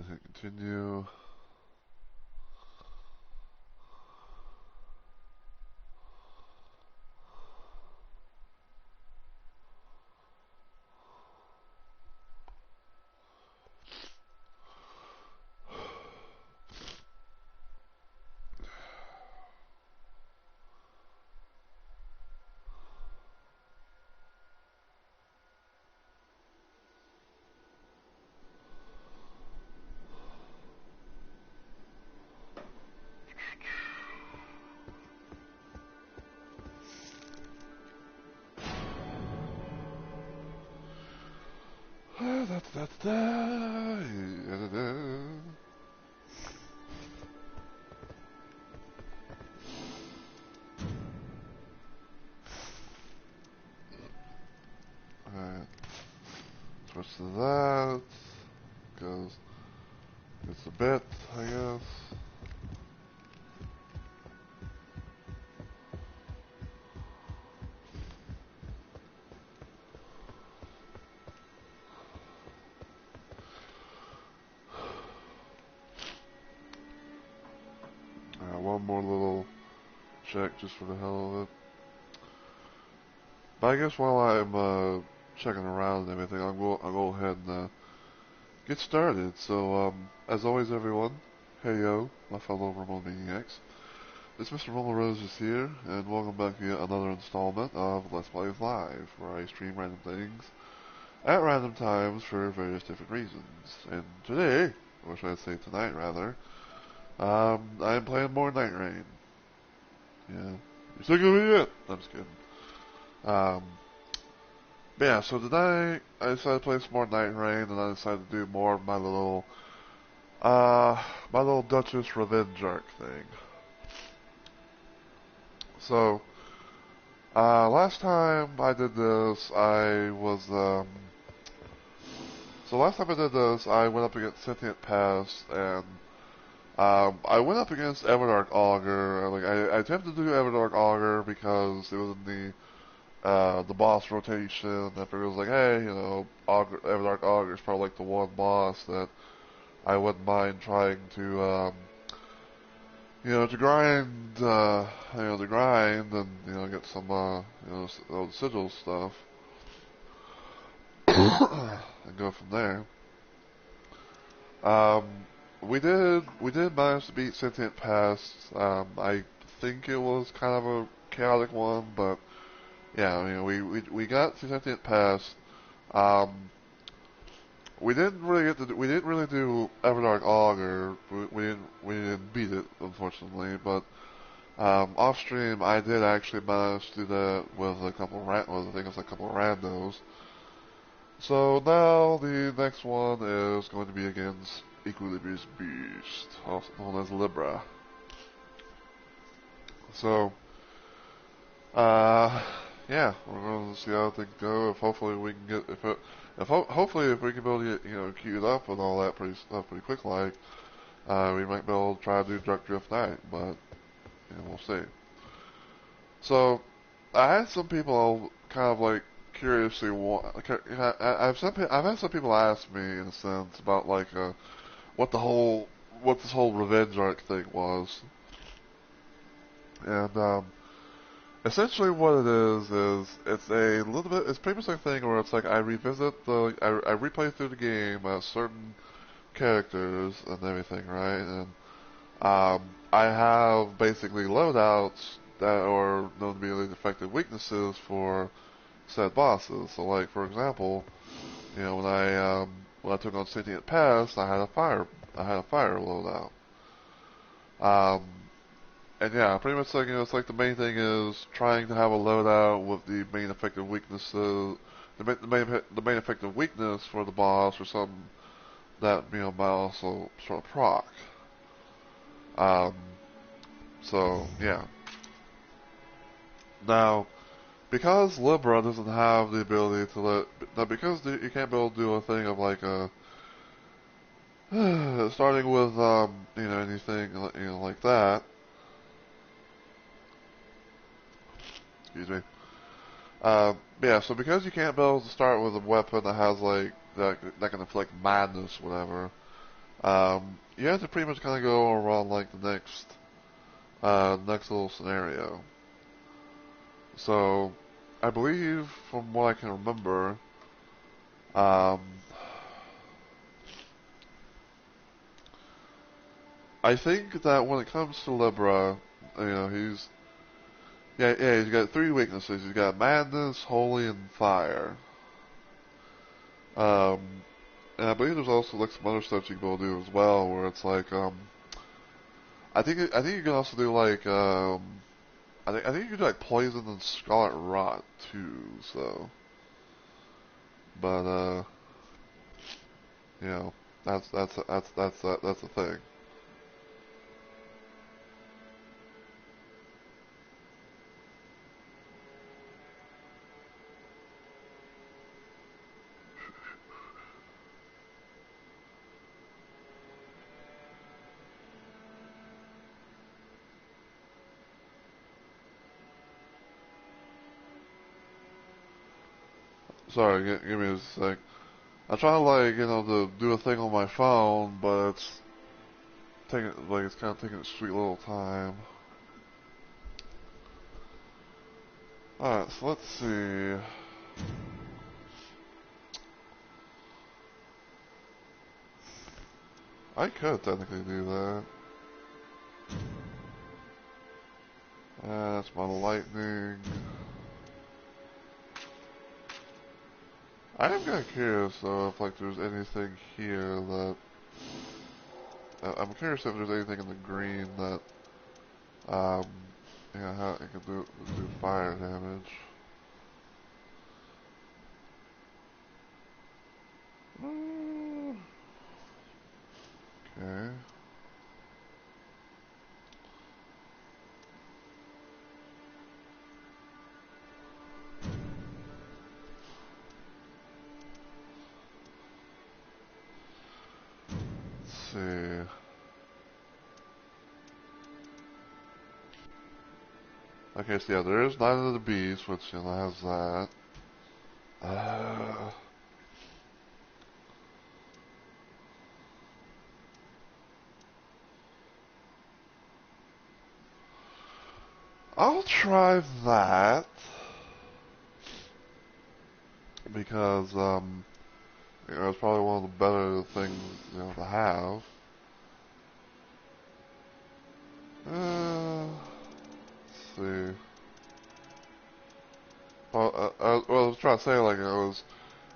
hit continue. Alright, switch to that, because it's a bit, I guess. One more little check just for the hell of it. But I guess while I'm checking around and everything, I'll go ahead and get started. So, as always, everyone, hey yo, my fellow Remote Maniacs. It's Mr. Roller Roses here, and welcome back to yet another installment of Let's Plays Live, where I stream random things at random times for various different reasons. And today, or should I say tonight rather, I'm playing more Nightreign. Yeah. You're still gonna be it? I'm just kidding. But yeah, so tonight I decided to play some more Nightreign, and I decided to do more of my little Duchess Revenge arc thing. So, last time I did this, I went up against Sentient Pest, and I went up against Everdark Augur. Like, I attempted to do Everdark Augur because it was in the boss rotation. I figured it was like, hey, you know, Everdark Augur is probably like the one boss that I wouldn't mind trying to, to grind, and, get some, the sigil stuff, and go from there. We did manage to beat Sentient Pest. I think it was kind of a chaotic one, but yeah, we got to Sentient Pest. We didn't really do Everdark Augur. We didn't beat it, unfortunately, but off stream I did actually manage to do that with a couple of randos. So now the next one is going to be against Equilibrious Beast, also known as Libra. So, yeah, we're going to see how things go. If hopefully we can get, hopefully if we can be able to get, queued up and all that pretty quick like, we might be able to try to do Dark Drift Night, but, we'll see. So, I had some people kind of like curiously I've had some people ask me in a sense about like what this whole revenge arc thing was, and essentially what it is it's pretty much like a thing where it's like I replay through the game as certain characters and everything, right? And I have basically loadouts that are known to be effective weaknesses for said bosses. So, like for example, when I took on Sentient Pest, I had a fire loadout. And yeah, pretty much like it's like the main thing is trying to have a loadout with the main effective weaknesses, the main effective weakness for the boss, or something that might also sort of proc. So yeah. Now, because Libra doesn't have the ability to you can't be able to do a thing of like starting with anything like that. Excuse me. Yeah, so because you can't be able to start with a weapon that has like that can inflict madness, whatever. You have to pretty much kind of go around like the next little scenario. So, I believe from what I can remember, um, I think that when it comes to Libra, he's got three weaknesses. He's got madness, holy, and fire. Um, and I believe there's also like some other stuff you can go do as well, where it's like, I think you can also do like, I think you can do like poison and scarlet rot too. So, but you know, that's the thing. Sorry, give me a sec. I try to like, to do a thing on my phone, but it's kind of taking its sweet little time. Alright, so let's see. I could technically do that. That's my lightning. I am kind of curious though if like there's anything here that I'm curious if there's anything in the green that um how it can do fire damage. Okay. Let's see. Okay, so yeah, there is Night of the Beast, which has that. Uh, I'll try that because it's probably one of the better things to have. Let's see. Well, I was trying to say like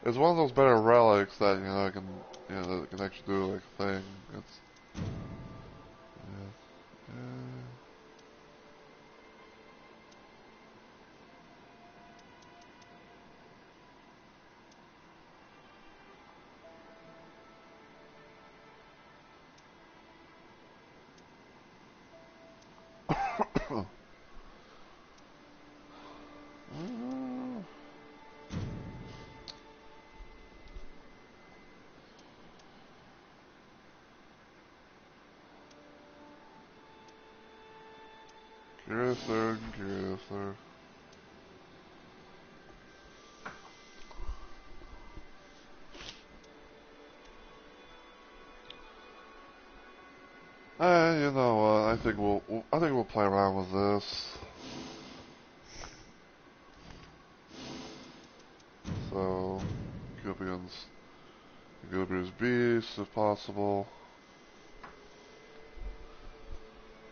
it's one of those better relics that that can actually do like a thing. It's yeah. Curious there, curious there. You know what? I think we'll play around with this. So, Gubian's Beast if possible.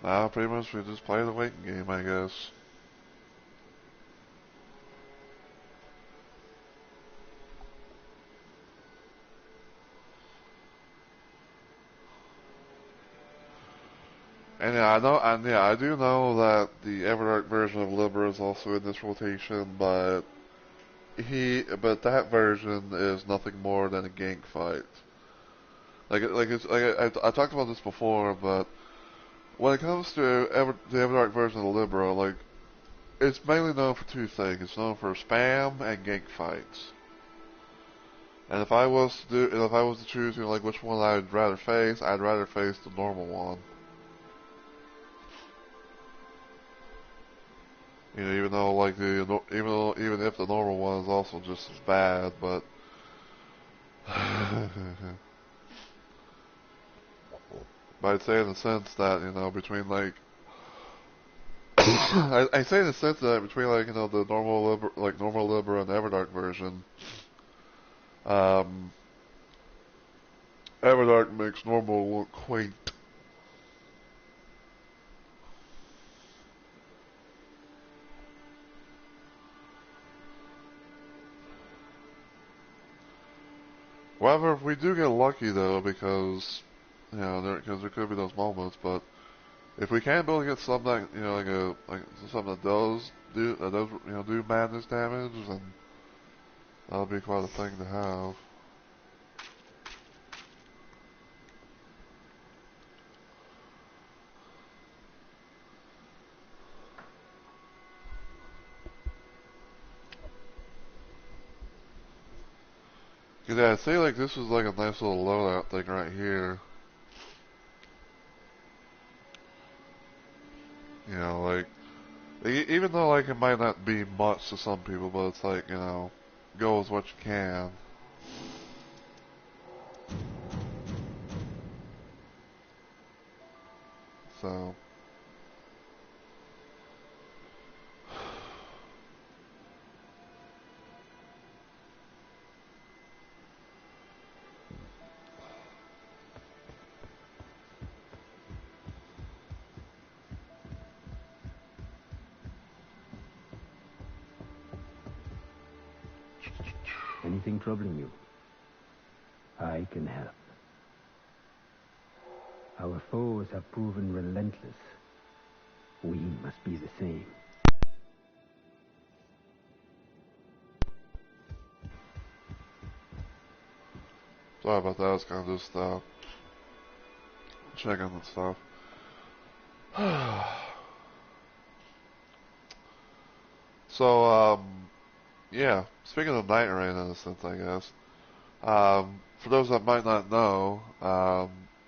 Now, pretty much we just play the waiting game, I guess. And I do know that the Everdark version of Libra is also in this rotation, but that version is nothing more than a gank fight. I talked about this before, but when it comes to the Everdark version of Libra, like it's mainly known for two things. It's known for spam and gank fights. And if I was to choose, like which one I'd rather face, I'd rather face the normal one. Even though like even if the normal one is also just as bad, but But I'd say in the sense that, you know, between like, I say in the sense that between like, you know, the normal Libra and Everdark version, um, Everdark makes normal look quaint. However, if we do get lucky though, because, you know, because there could be those moments, but if we can be able to get something that, you know, like something that does you know, do madness damage, then that'll be quite a thing to have. Cause yeah, I'd say like this is like a nice little loadout thing right here. You know, like, even though like it might not be much to some people, but it's like, you know, go with what you can. So. Anything troubling you? I can help. Our foes have proven relentless. We must be the same. Sorry about that, I was kind of just checking and stuff. So, yeah, speaking of Nightreign in a sense, I guess, for those that might not know,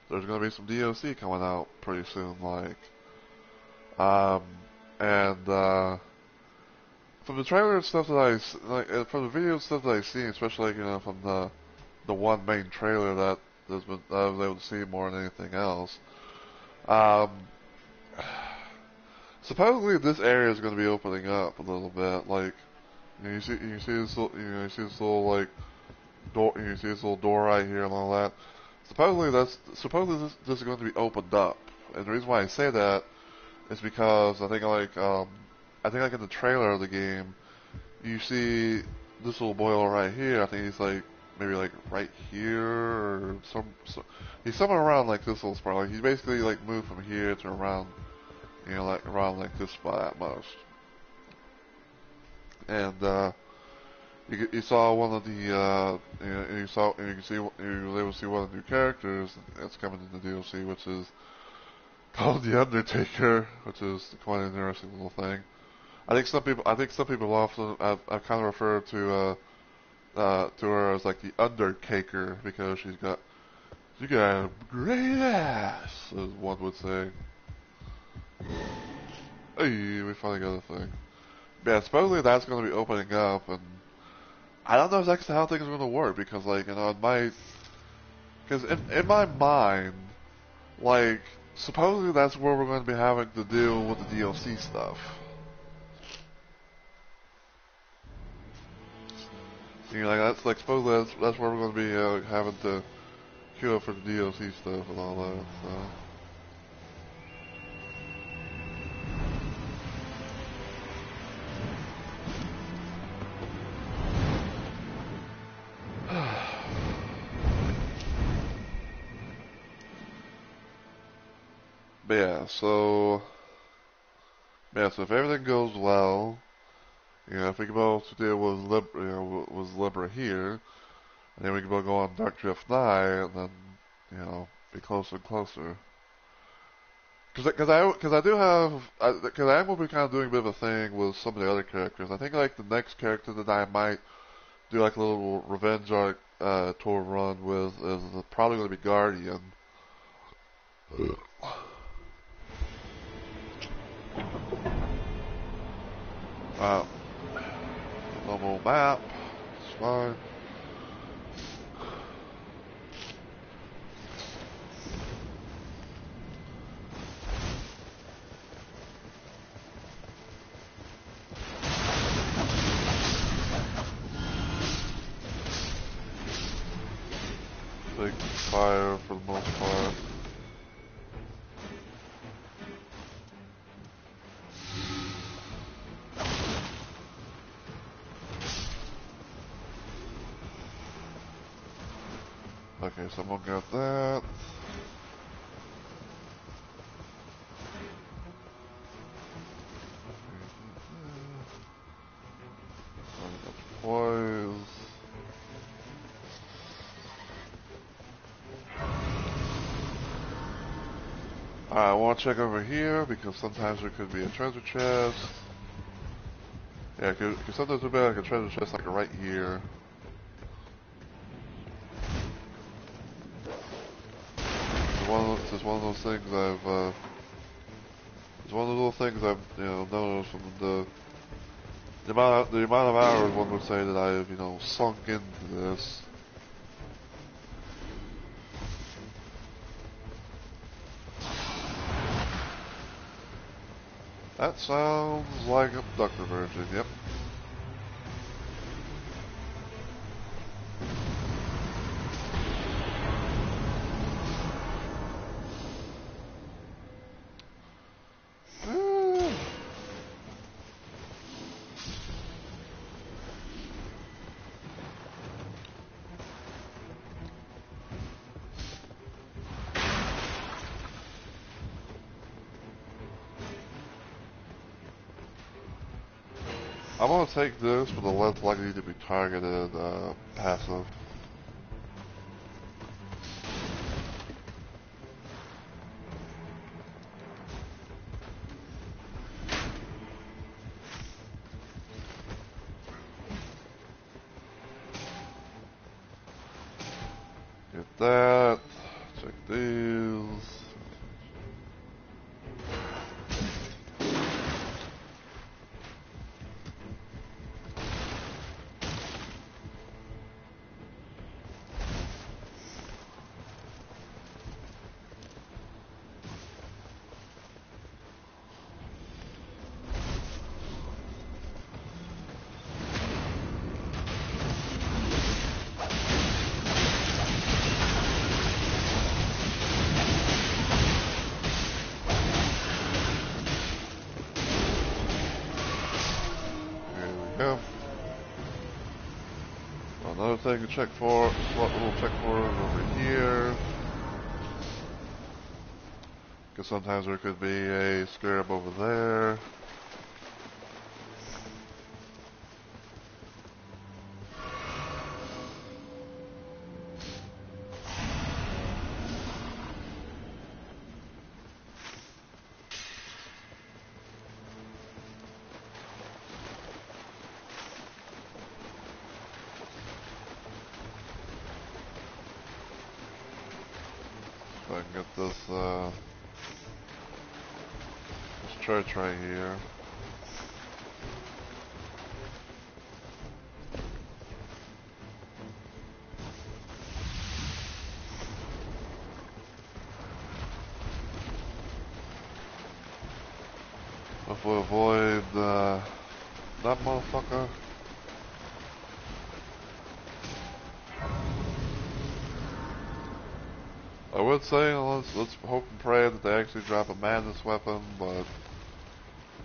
there's going to be some DLC coming out pretty soon, like, and, from the trailer and stuff that from the video stuff that I've seen, especially, like, you know, from the one main trailer that I was able to see more than anything else, supposedly this area is going to be opening up a little bit, like, you see this little, you see this little, like, door, you see this little door right here and all that. Supposedly this is going to be opened up, and the reason why I say that is because I think like in the trailer of the game, you see this little boy right here. I think he's like maybe like right here or he's somewhere around like this little spot. Like he's basically like moved from here to around, you know, like around like this spot at most. And you saw one of the you were able to see one of the new characters that's coming in the DLC, which is called the Undertaker, which is quite an interesting little thing. I think some people often have kind of referred to her as like the Undertaker because she got a great ass, as one would say. Hey, we finally got a thing. Yeah, supposedly that's going to be opening up, and I don't know exactly how things are going to work because, like, you know, because in my mind, like, supposedly that's where we're going to be having to deal with the DLC stuff. You know, like supposedly that's where we're going to be having to queue up for the DLC stuff and all that. So. But yeah, so if everything goes well, you know, if we can be able to deal with Libra here, and then we can go on Dark Drift 9, and then, you know, be closer and closer. Because I will be kind of doing a bit of a thing with some of the other characters. I think like the next character that I might do like a little revenge arc tour run with is probably going to be Guardian. Normal map, it's fine. Take fire for the most part. Okay, someone got that. Boys. I want to check over here because sometimes there could be a treasure chest. Yeah, because sometimes there'll be like a treasure chest like right here. It's one of those things it's one of the little things I've, noticed from the amount of hours one would say that I've, sunk into this. That sounds like abductor version, yep. I'm gonna take this for the less likely to be targeted passive. Get that. Check these. Yeah. Another thing to check for, what we'll check for is over here. Because sometimes there could be a scarab over there. So I can get this church right here. Hopefully avoid that motherfucker. I would say let's hope and pray that they actually drop a madness weapon, but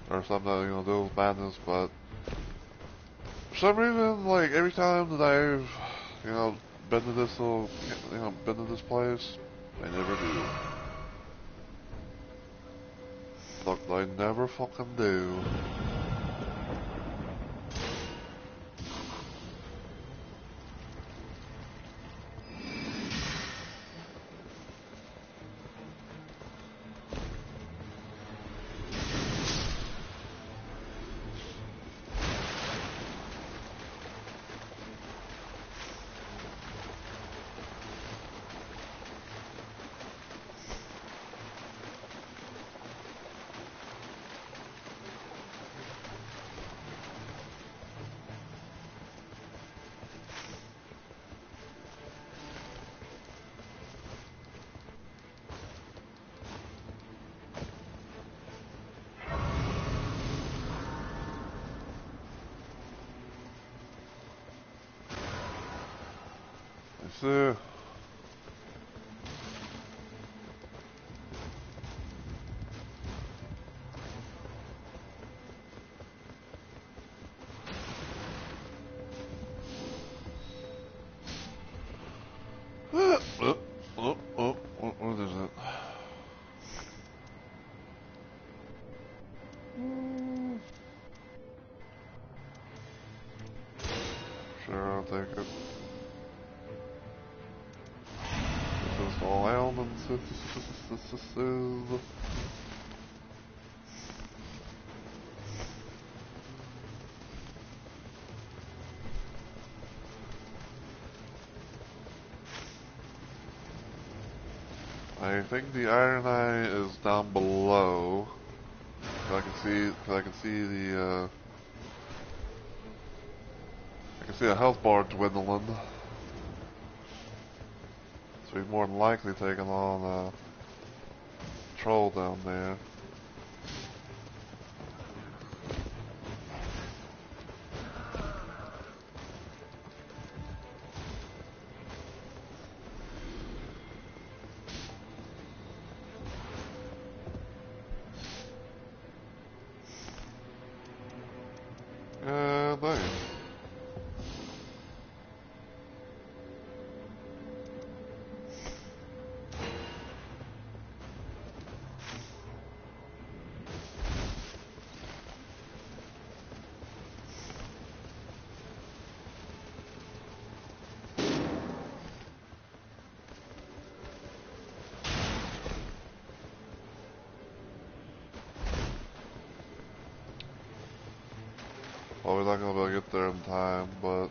or something do with madness. But for some reason, like every time that I've been to this been to this place, I never do. Look, I never fucking do. I see. So Elden synthesis. I think the Iron Eye is down below. I can see the I can see a health bar dwindling. So he's more than likely taking on a troll down there. Nice. Well, we're not gonna be able to get there in time, but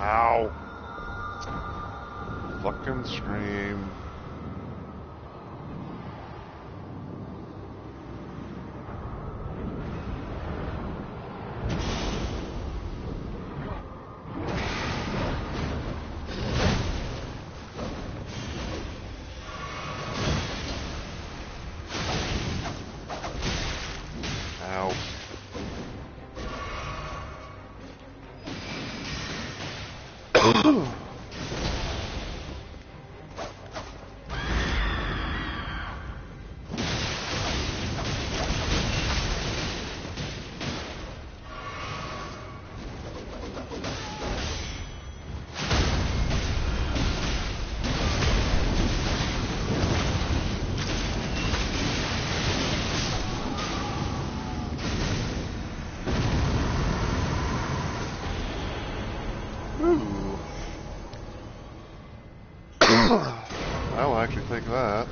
ow! Fucking scream. Ow. Ooh. I will actually take that.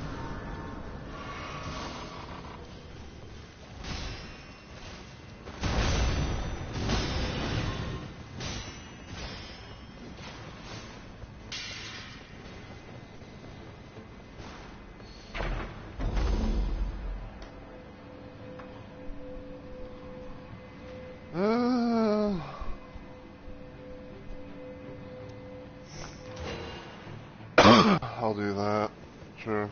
I'll do that. Sure.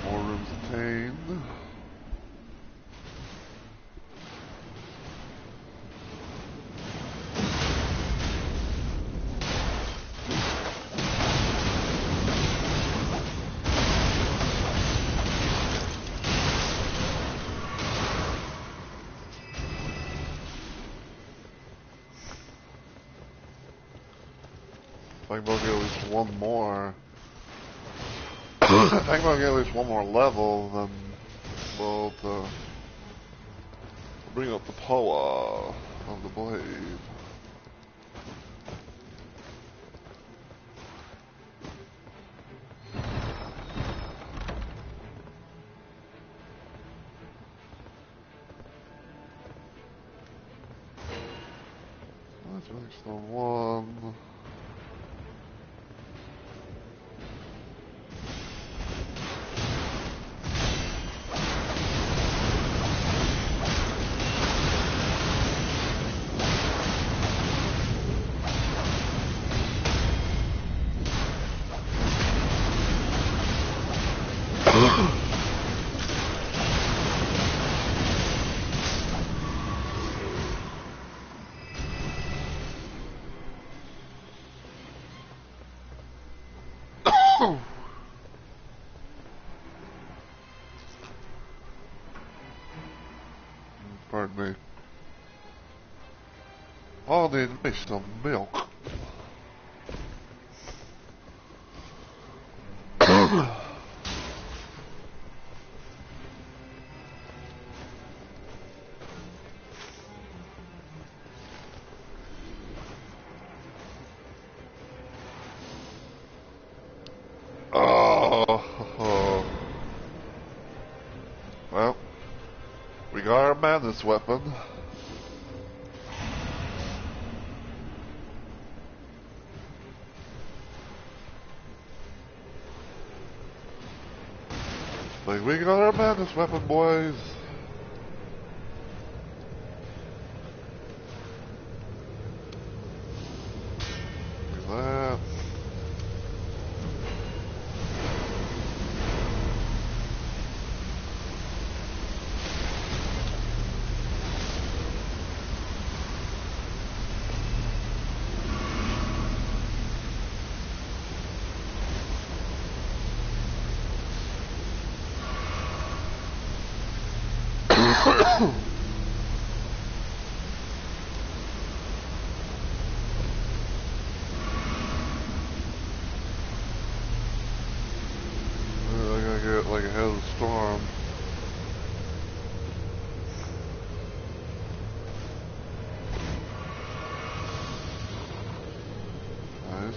More rooms attained. If I can get at least one more. If I can get at least one more level, then we'll bring up the power of the blade. That's really still one. Pardon me. I'll need me some milk. Oh, well, we got our madness weapon. Like, we got our madness weapon, boys. Look at that. I gotta get like ahead of the storm. Nice.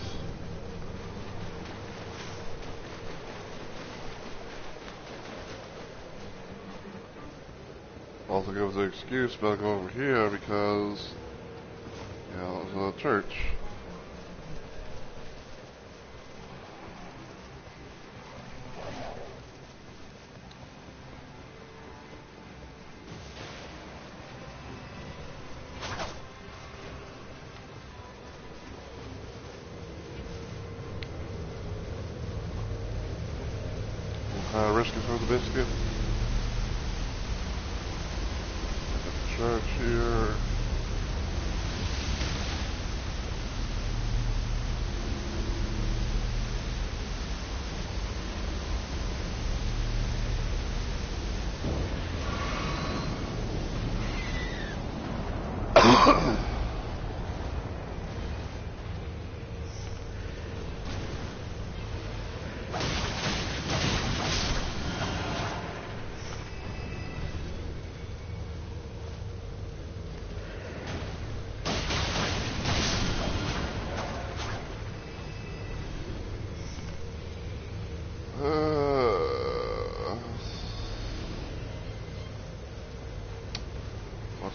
Also gives an excuse back over here because, you know, it's a church. Risking for the biscuit. Church here.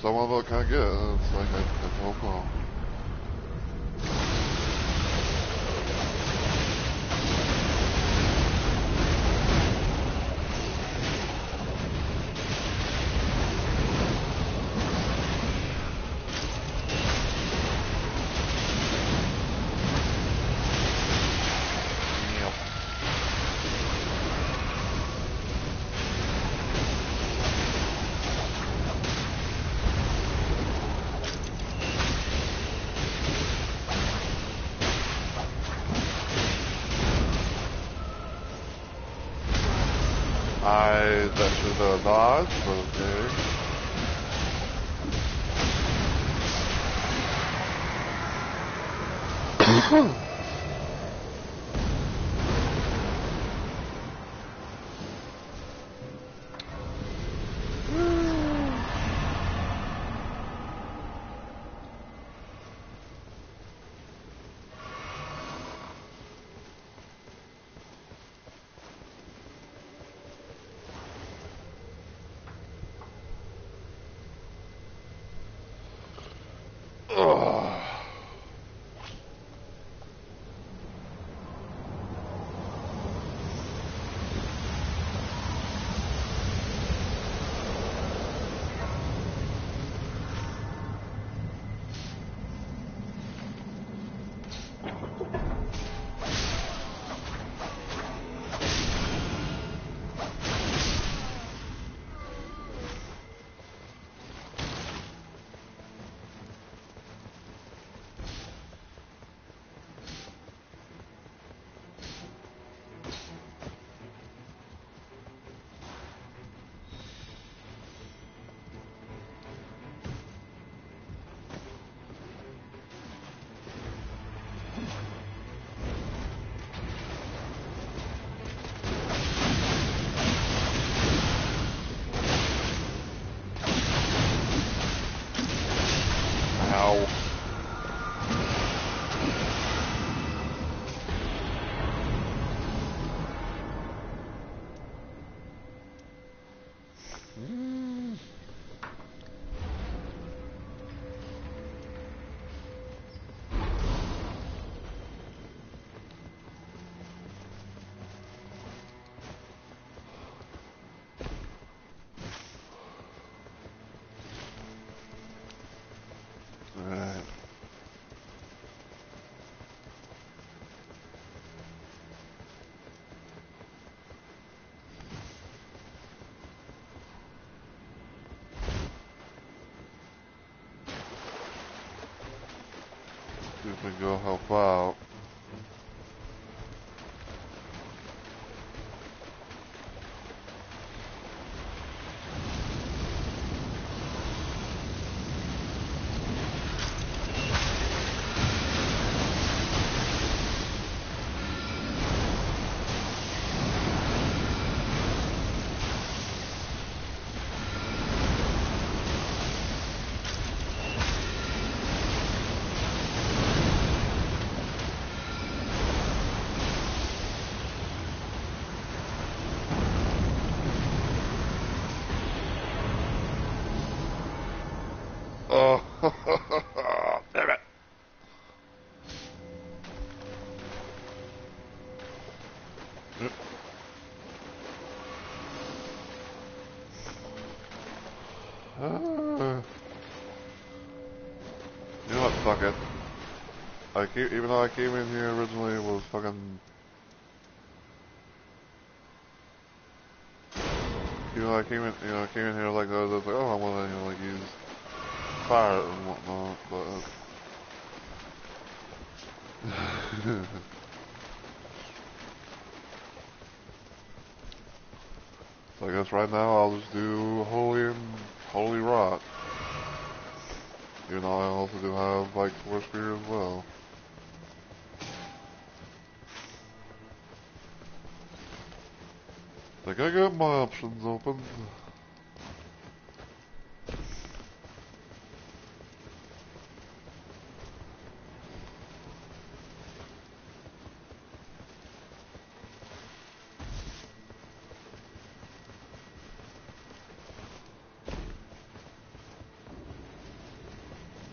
Someone about can't get it. It's like I don't know. That should dodge, but okay. Mm. Alright. See if we can go help out. Oh, damn it. You know what, fuck it. Even though I came in here originally, it was fucking... Even though I came in, I came in here like I was like, oh, I want to, like use fire and whatnot, but... So I guess right now I'll just do holy rock. Even though I also do have like force spear as well. Like I got my options open.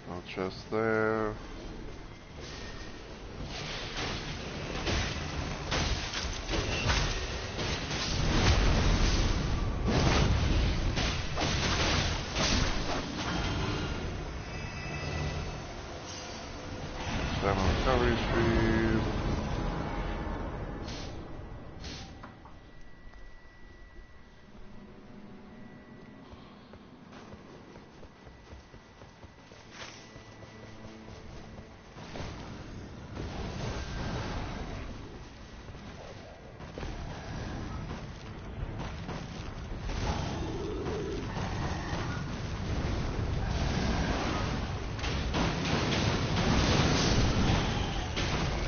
No chest there. Stamina recovery speed.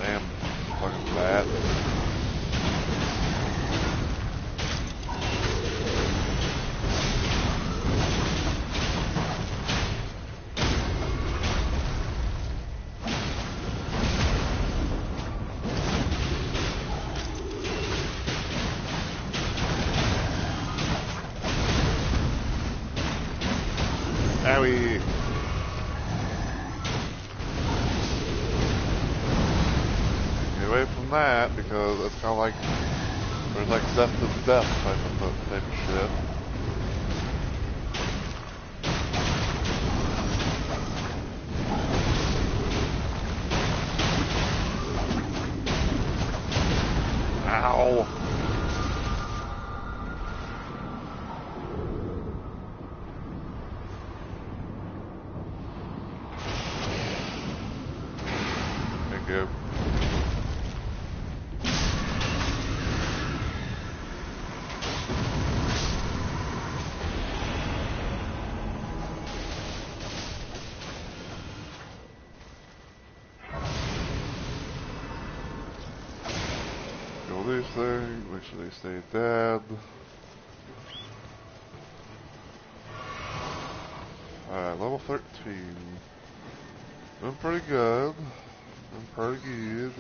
Damn, fucking bad. Owie. Get away from that because it's kind of like there's like death type of shit. Ow. Thank you. Kill these things, make sure they stay dead. Alright, level 13. Doing pretty good. Doing pretty good.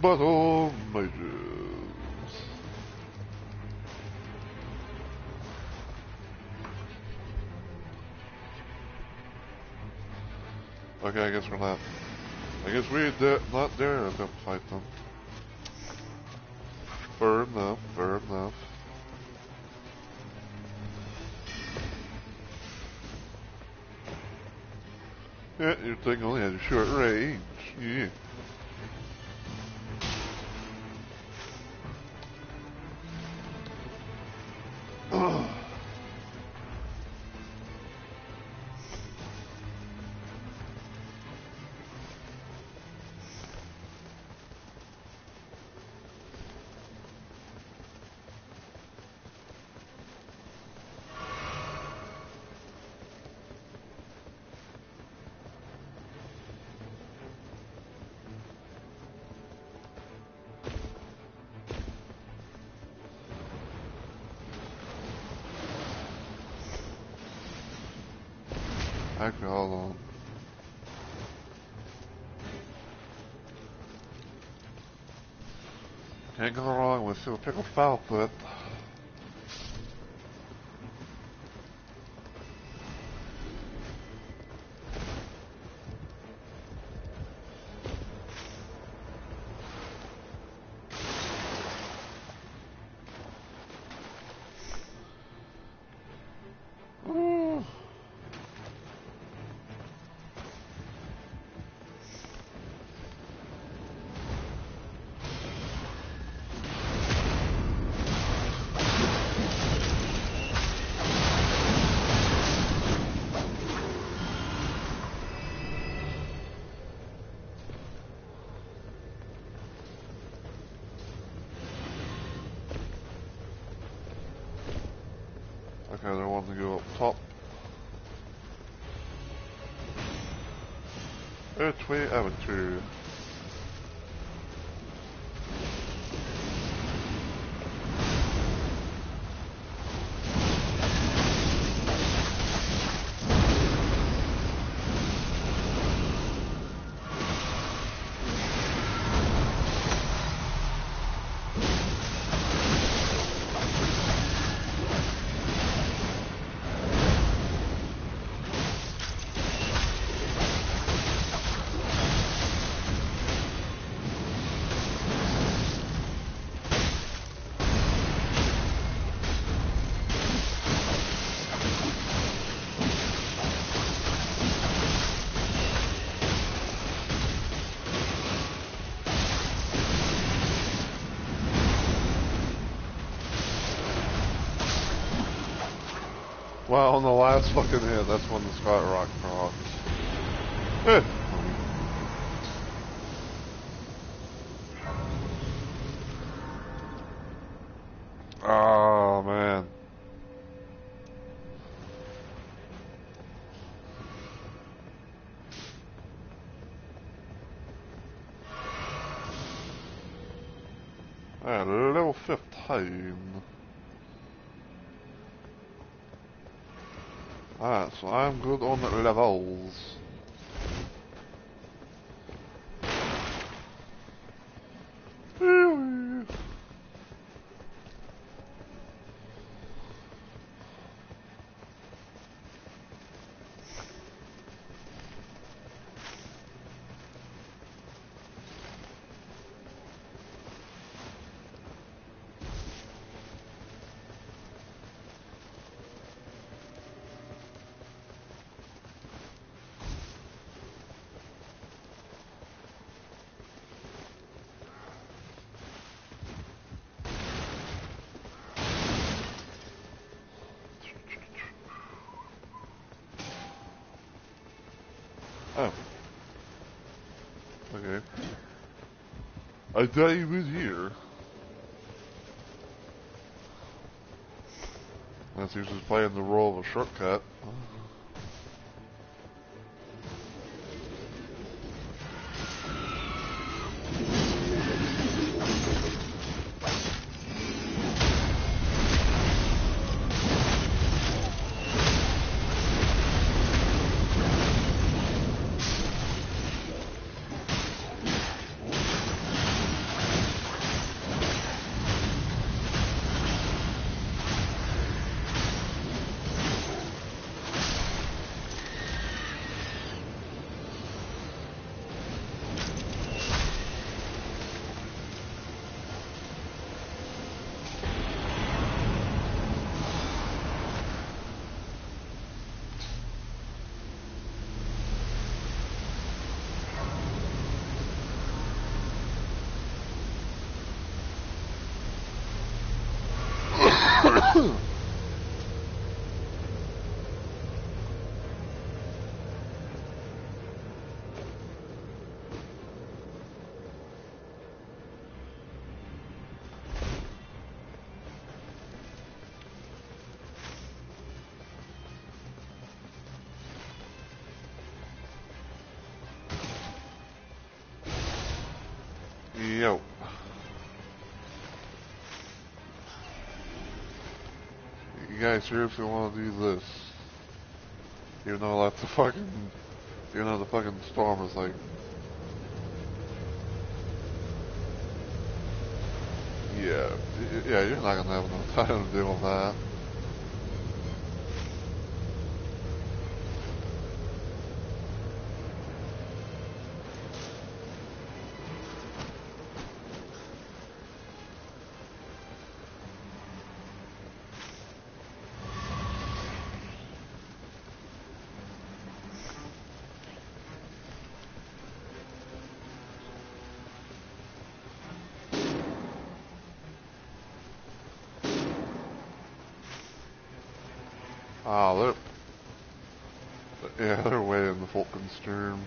Battle Mages. Okay, I guess we're not. I guess we not dare to fight them. Fair enough, fair enough. Yeah, your thing only has a short range. Yeah. Actually, hold on. Can't go wrong with a pickled foul foot. Okay, they're wanting to go up top. Which way over to? Well, on the last fucking hit, that's when the Scott Rock procs. Oh, man. Alright, level 15. Alright, so I'm good on the levels. Oh. Okay. I thought he was here. Unless he was just playing the role of a shortcut. Yo. You guys seriously want to do this? Even though like the fucking storm is like, yeah, you're not gonna have enough time to deal with that. Oh, they're way in the fucking storm.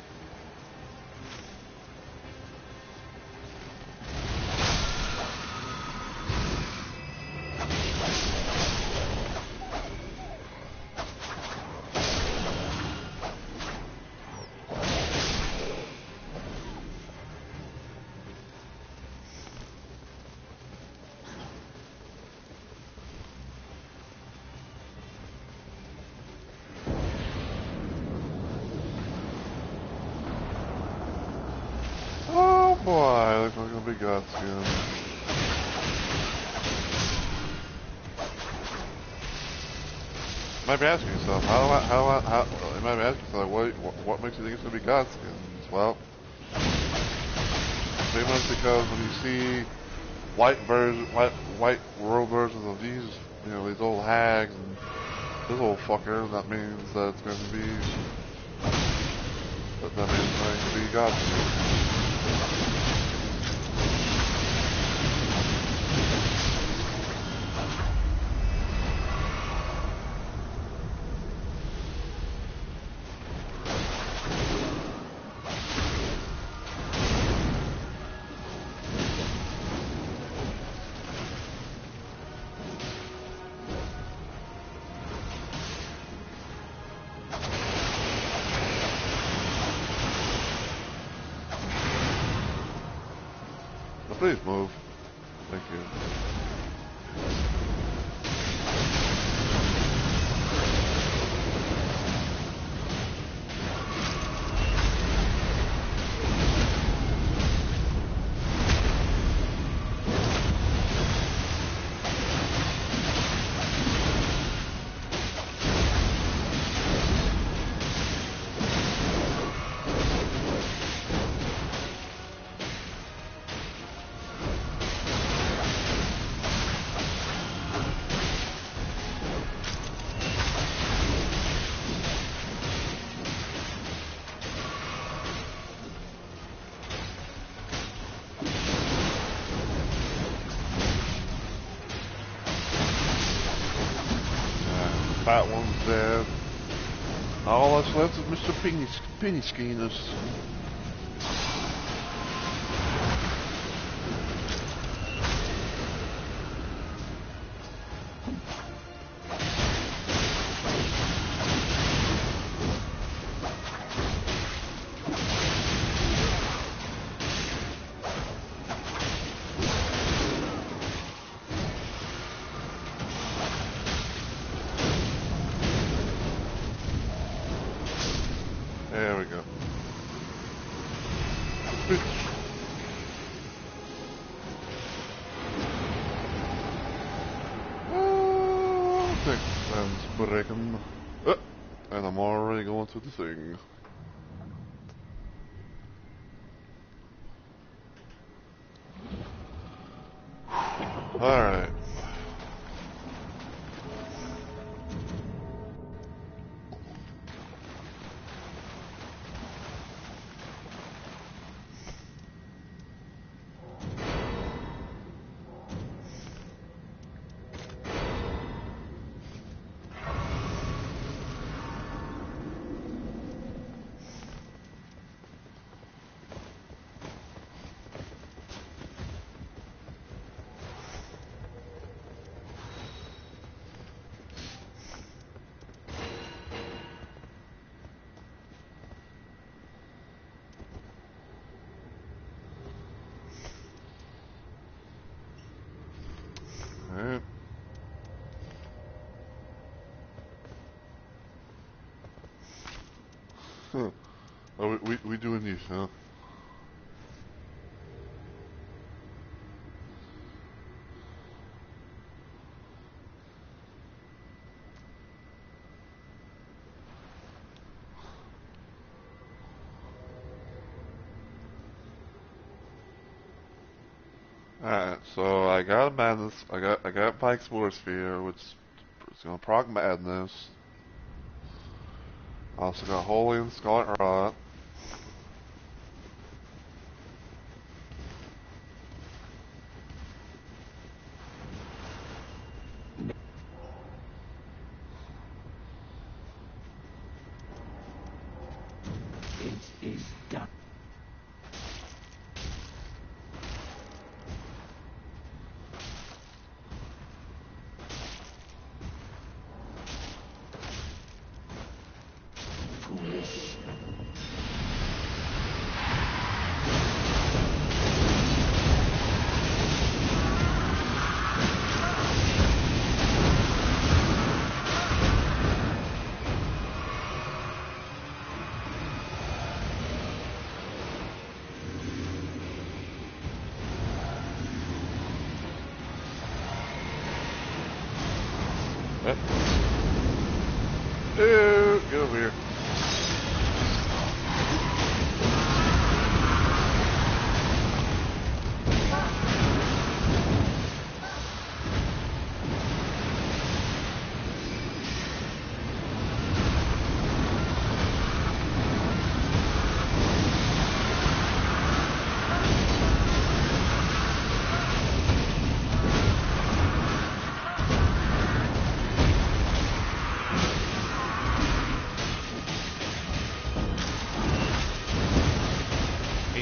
Oh boy, looks like a big gut skin. You might be asking yourself, you might be asking yourself, what makes you think it's gonna be god skins? Well, pretty much because when you see white world versions of these, these old hags and this old fucker, that means that it's going to be, that means it's going to be god skins. Please move. Thank you. Fat one's dead. All that's left is Mr. Penny Skinner's. There we go. Oh, I think that's breaking. And I'm already going to the thing. Alright. Huh. Oh, we doing this, huh? Alright, so I got madness. I got Pike's War Sphere, which is gonna proc madness. I also got Holy and Scarlet Rot. It is done. Foolish. Yep. Dude, get over here.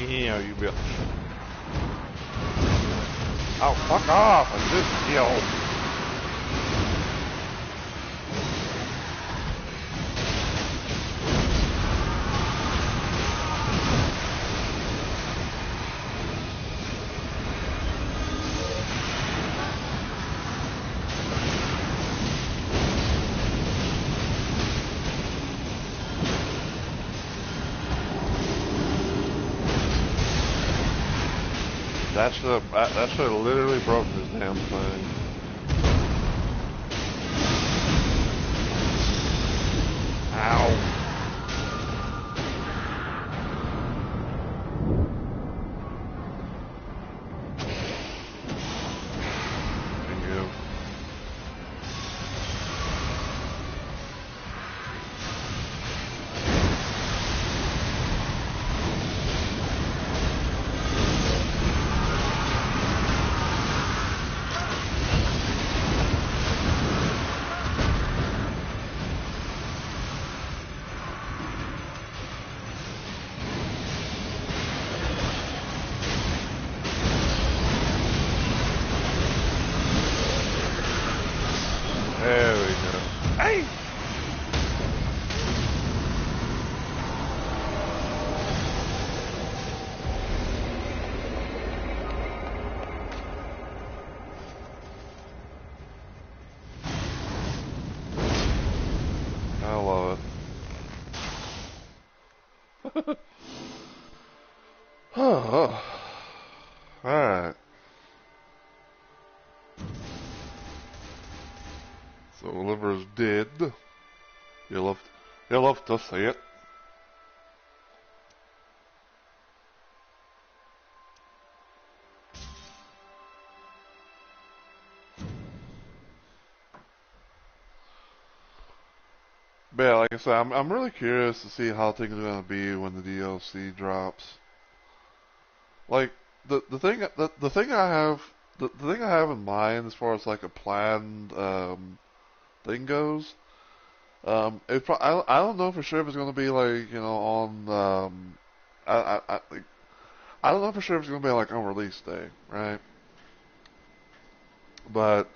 Yeah, you bitch. Oh, fuck off! I just yelled. That should have literally broken this damn thing. Ow. Thank you. There we go. Hey! I love it. Oh. Alright. So Oliver's dead. You love to see it. But yeah, like I said, I'm really curious to see how things are gonna be when the DLC drops. Like the thing I have the thing I have in mind as far as like a planned thing goes, I don't know for sure if it's gonna be like on like I don't know for sure if it's gonna be like on release day, right? But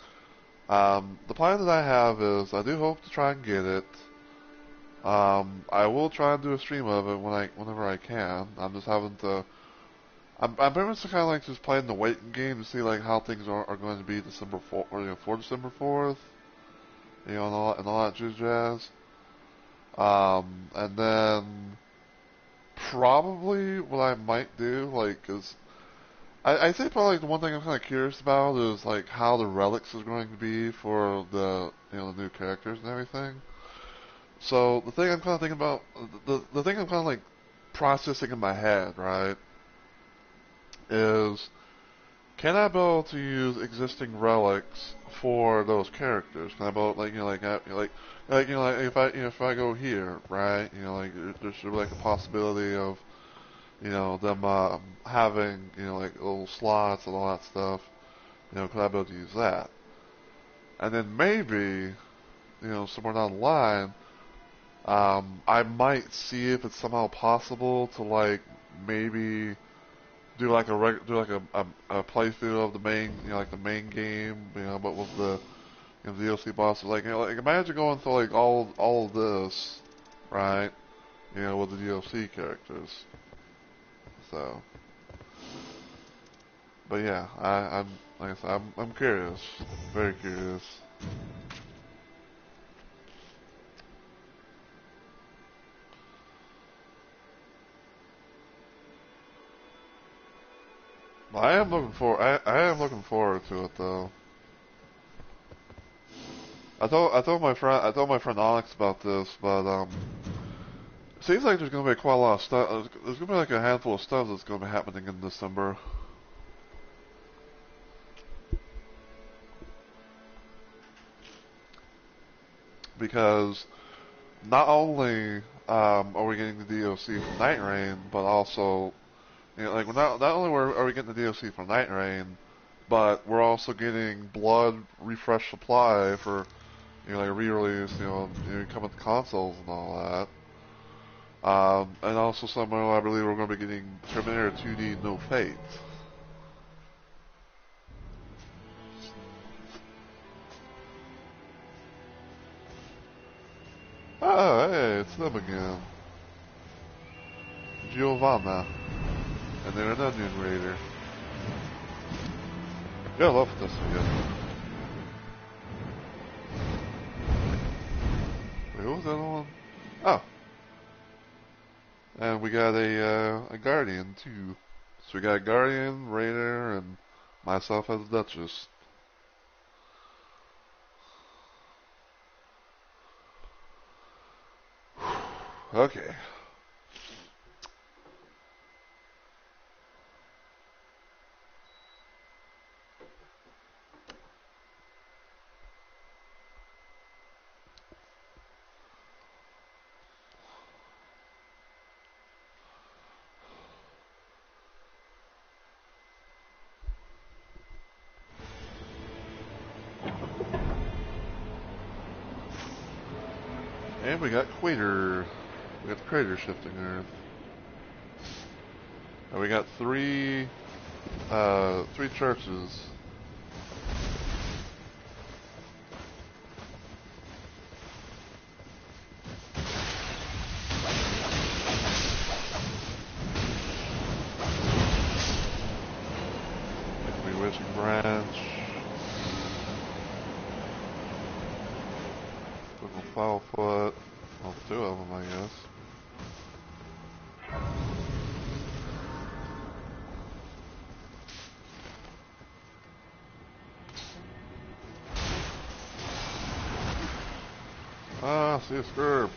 the plan that I have is I do hope to try and get it. I will try and do a stream of it whenever I can. I'm just having to. I'm very much kind of like just playing the waiting game to see like how things are going to be December 4th, or for December 4th, and all that jazz. And then probably what I might do, like, cause I think probably like, the one thing I'm kind of curious about is like how the relics is going to be for the the new characters and everything. So the thing I'm kind of thinking about, the thing I'm kind of like processing in my head, right, is can I be able to use existing relics for those characters? Can I be able, like like if I go here, right, like there should be like a possibility of them having like little slots and all that stuff. Could I be able to use that? And then maybe somewhere down the line, I might see if it's somehow possible to like maybe do like a playthrough of the main like the main game, but with the DLC bosses. Like like imagine going through like all of this, right? With the DLC characters. So, but yeah, I'm like I said, I'm curious, very curious. I am looking forward to it though. I told my friend Onyx about this, but it seems like there's gonna be quite a lot of stuff. There's gonna be like a handful of stuff that's gonna be happening in December. Because not only are we getting the DLC for Nightreign, but also like not only are we getting the DLC for Nightreign, but we're also getting Blood Refresh Supply for like a re-release, coming to consoles and all that. And also somewhere I believe we're going to be getting Terminator 2D No Fate. Oh, hey, it's them again. Giovanna. And they're an Onion Raider. Yeah, I love this again. Wait, what was the other one? Oh. And we got a Guardian, too. So we got a Guardian, Raider, and myself as Duchess. Okay. And we got Quater. We got the crater shifting Earth. And we got three churches. Bewitching Branch. Little Foulfoot. Well, two of them, I guess. Ah, see a Scurb.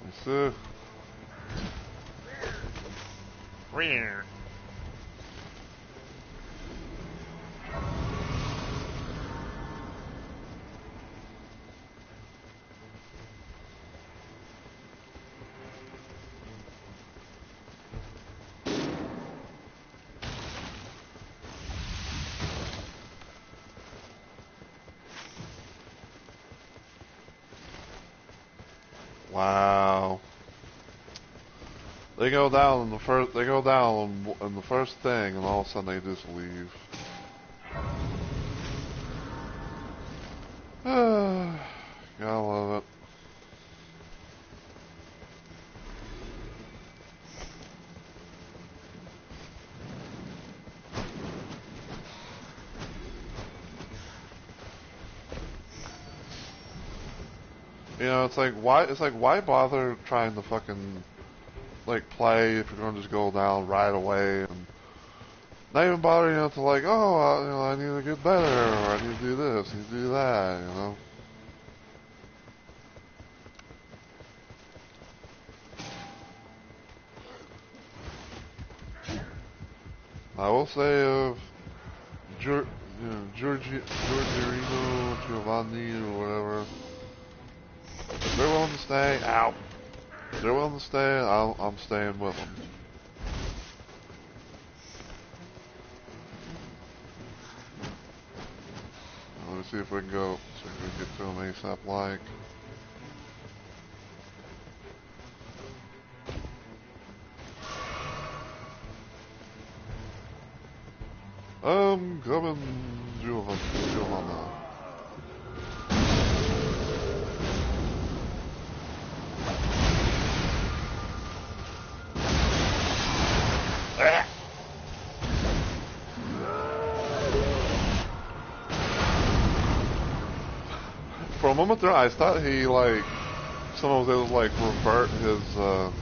I see. Wow. They go down in the first. They go down in the first thing, and all of a sudden they just leave. Gotta love it. You know, it's like why bother trying to fucking like play if you're gonna just go down right away and not even bother, you know, to like, oh, you know, I need to get better, or I need to do this, I need to do that, you know. I will say of Giorgio Giovanni or whatever, if they're willing to stay, ow. If they're willing to stay, I'm staying with them. Let me see if we can go, see if we can get to them ASAP like. Coming, Giovanna. For a moment there, I thought he, like, someone was able to, like, revert his clone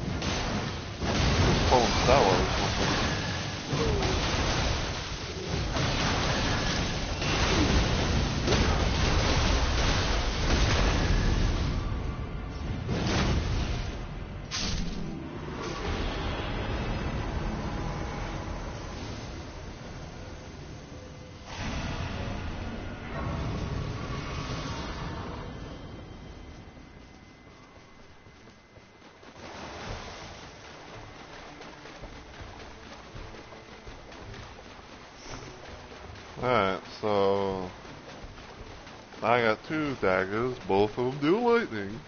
Stella or something. Alright, so I got 2 daggers, both of them do lightning.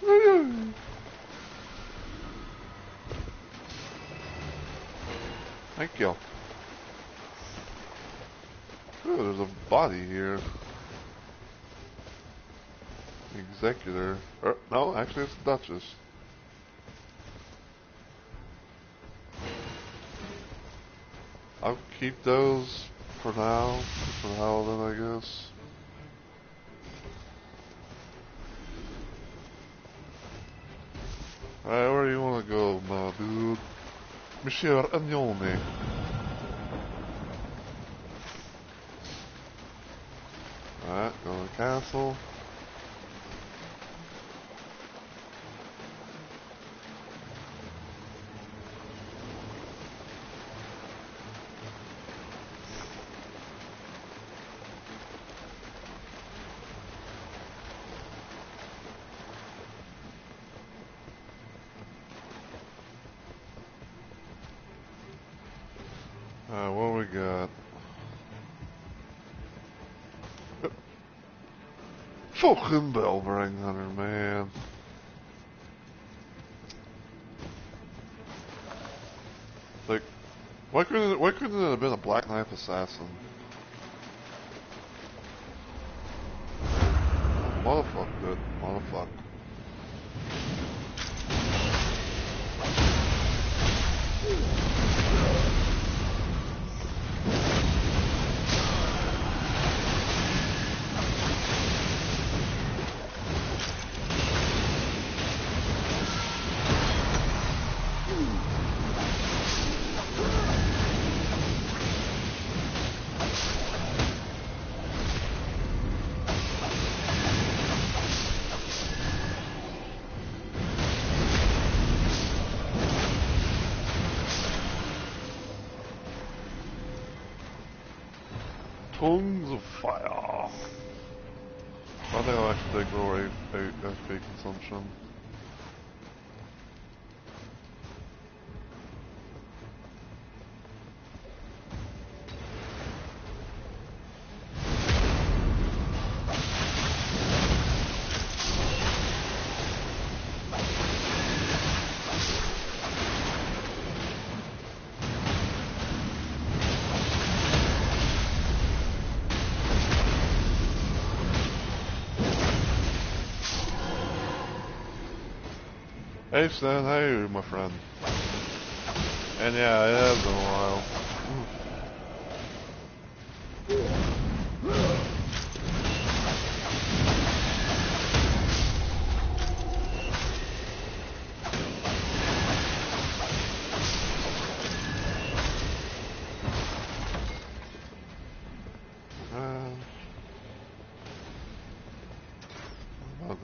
Thank you. Ooh, there's a body here. Executor. No, actually it's the Duchess. I'll keep those for now. For now then, I guess. Alright, where do you want to go, my dude? Monsieur Agnone. Alright, go to the castle. Alright, what we got? Fucking Bellbringer, man. Like, why couldn't it have been a Black Knife Assassin? Motherfucker, motherfucker. Tongues of fire. I think I'll actually take lower HP consumption. Hey Stan, how are you, my friend? And yeah, it has been a while.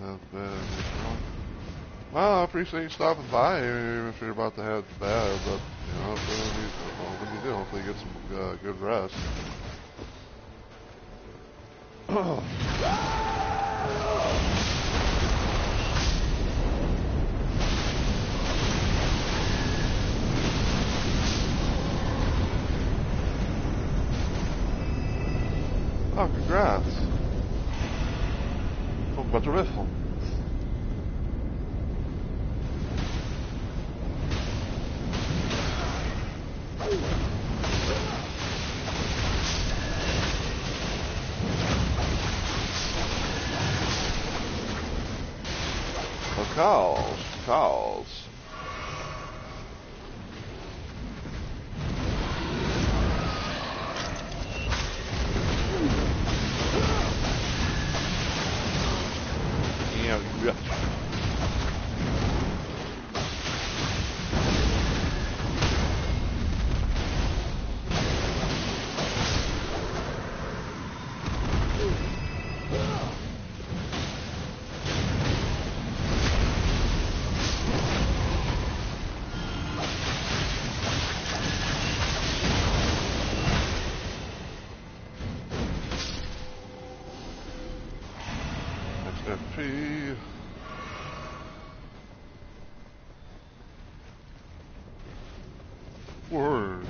That's bad. Well, I appreciate you stopping by even if you're about to head to bed, but, you know, when you do, hopefully you get some good rest. Oh, congrats. Congratulations. Calls. Yeah. XFP. Word.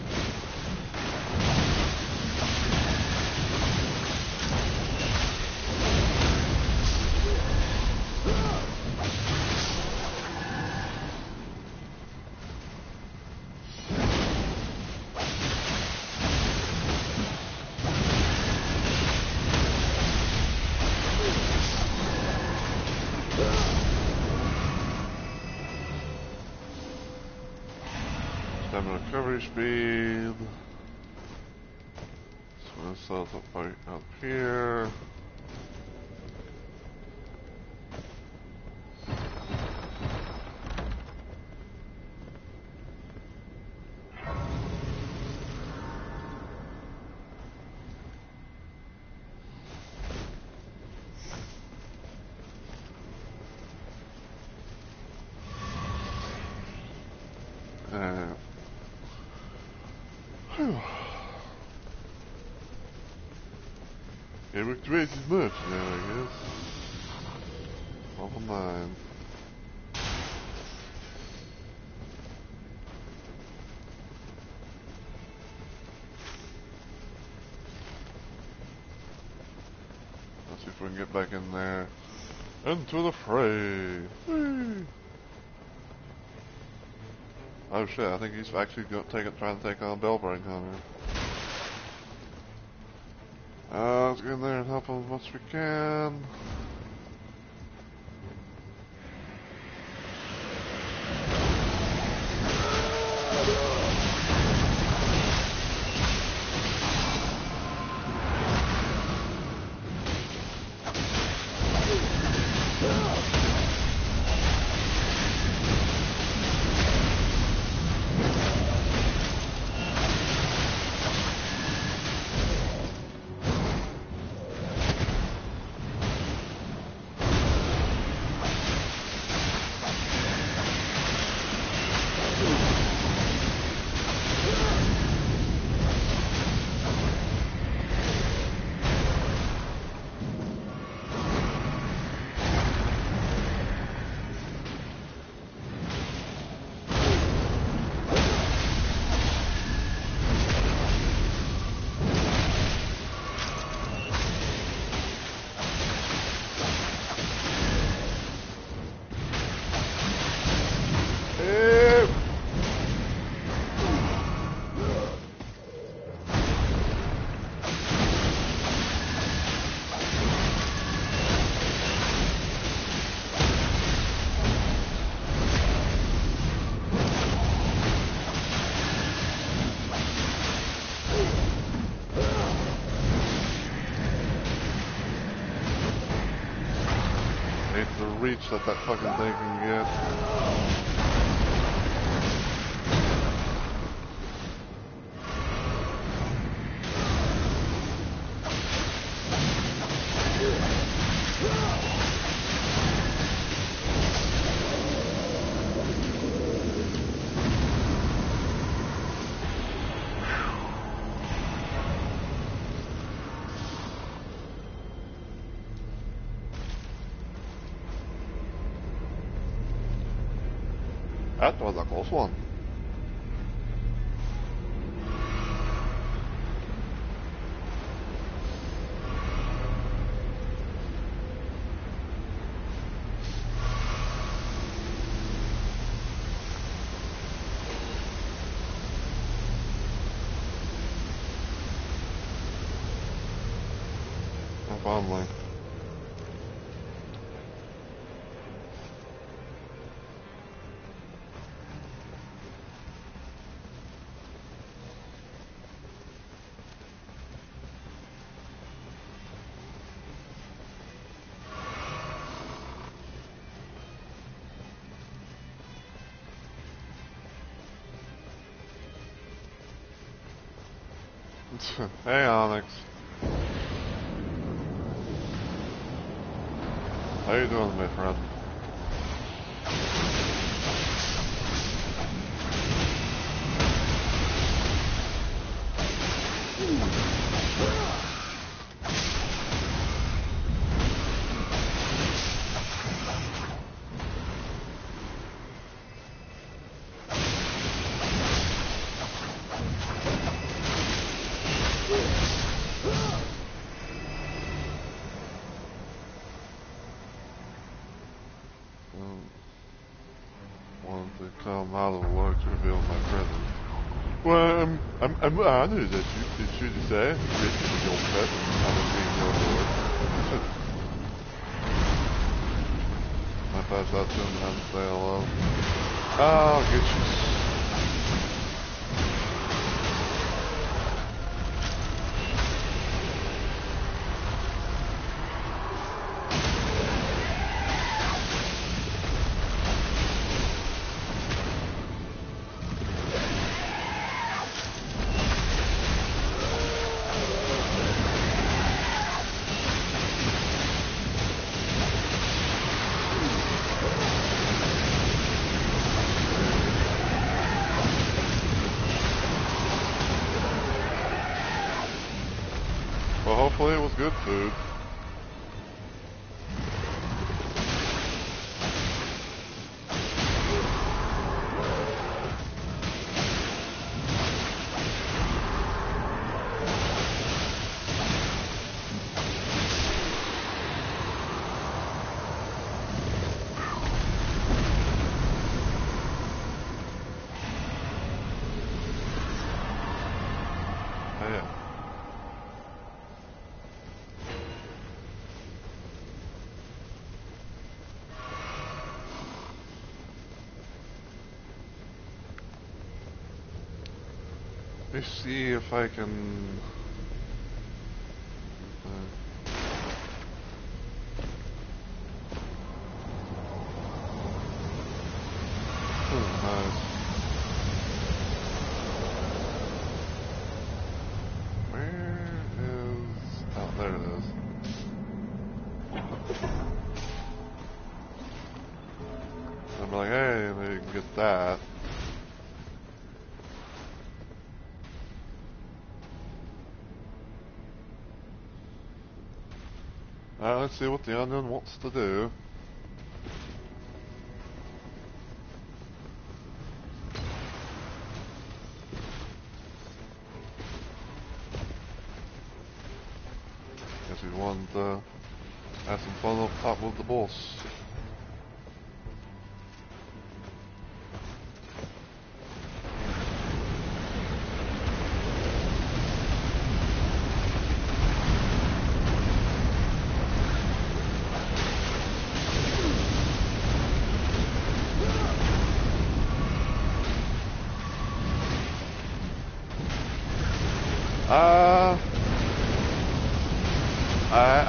Stamina recovery speed. So this sells up here. And it looked twice as much now, I guess. Level 9. Let's see if we can get back in there. Into the fray. Whee! Oh shit, I think he's actually trying to take on Bellbrain Hunter. Let's get in there and help him as much as we can. The reach that fucking thing can get. That was a close one. Finally. Hey, Onyx. How you doing, my friend? Want to come out of the work to reveal my presence. Well, I'm honored that you decide to risk your presence out of being your lord. I pass out to him and say hello. I'll get you. Well, hopefully it was good food. Oh, yeah. Let me see if I can... nice. Where is... Oh, there it is. I'm like, hey, maybe you can get that. Alright, let's see what the onion wants to do. Guess we wanted to have some fun up top with the boss.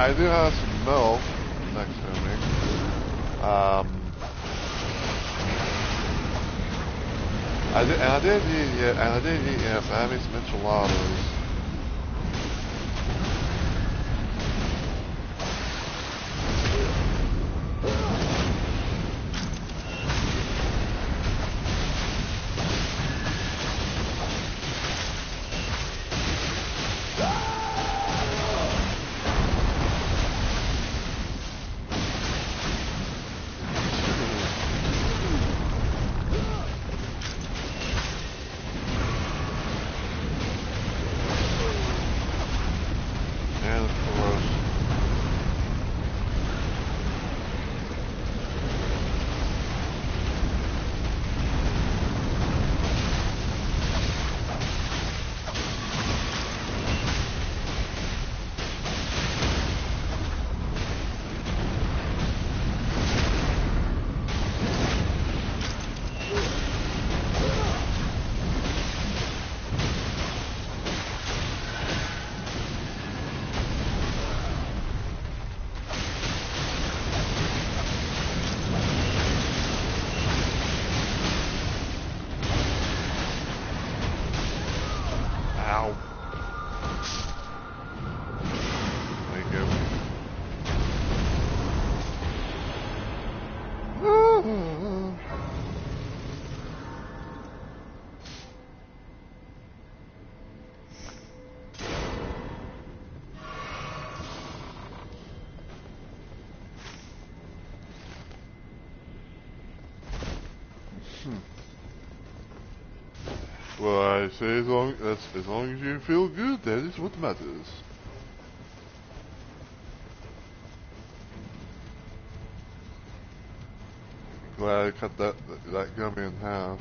I do have some milk next to me. I did eat, yes, I have some enchiladas. Well, I say as long as you feel good, that is what matters. Glad I cut that gummy in half.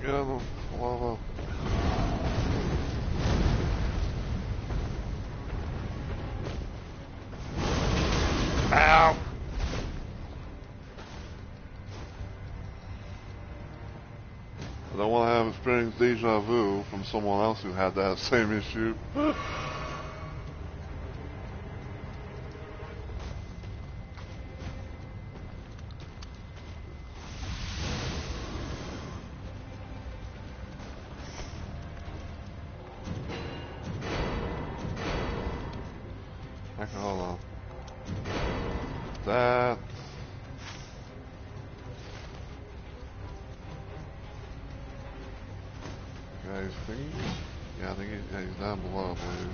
Get on the lava. Ow! I don't want to have experienced deja vu from someone else who had that same issue. Hold on. That. Guy's thing? Yeah, I think he's down below, I believe.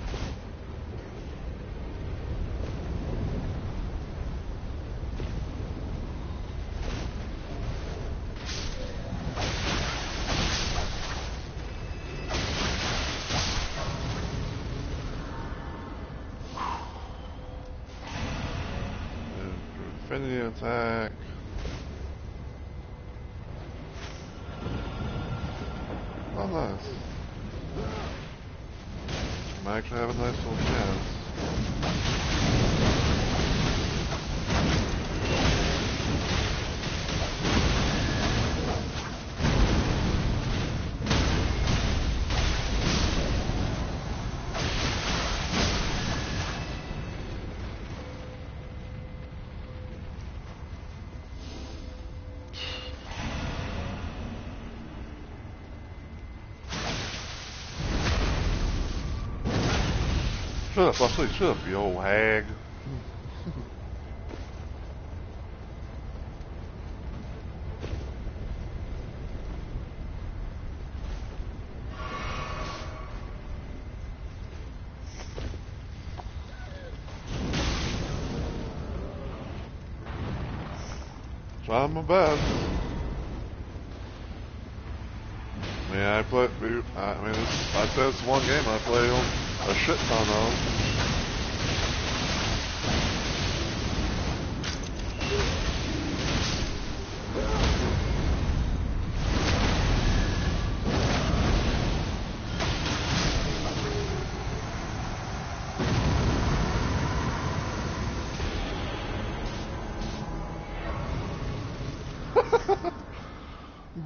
Infinity attack. Oh, nice. Might actually have a nice little chance. Shut up, you old hag. Trying my best. I mean, I said it's one game I play a shit ton of.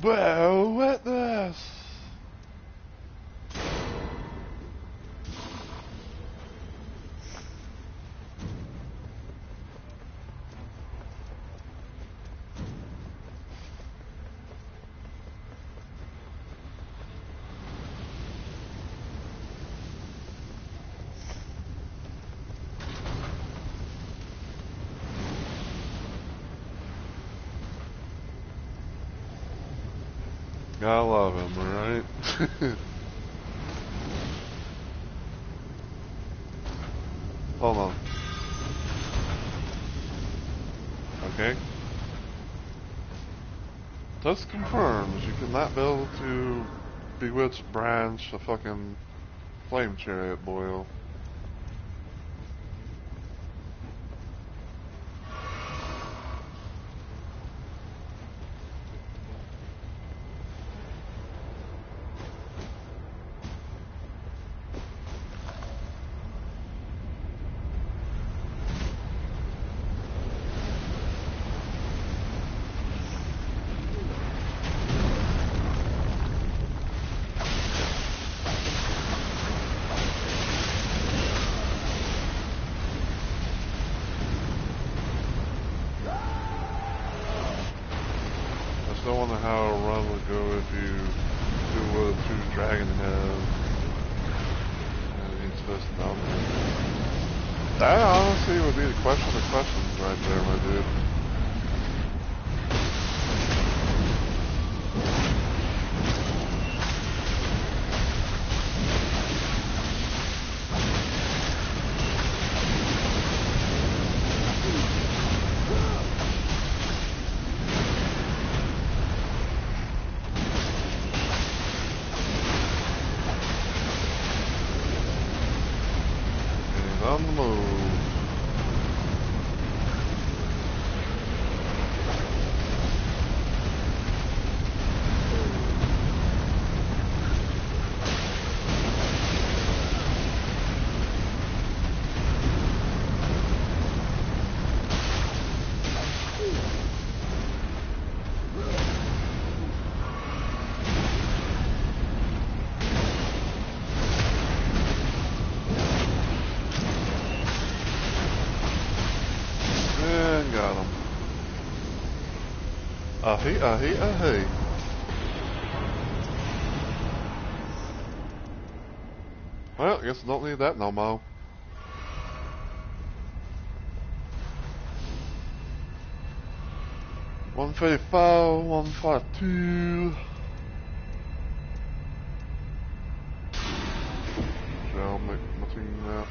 Well, witness. Gotta love him, alright? Hold on. Okay. This confirms you cannot be able to bewitch branch a fucking flame chariot boil. I still wonder how a run would go if you do what a true dragon has. That honestly would be the question of questions right there, my dude. He's on the move. And got him. Hey. Well, I guess I don't need that no more. $154, $142. Shall make my team now.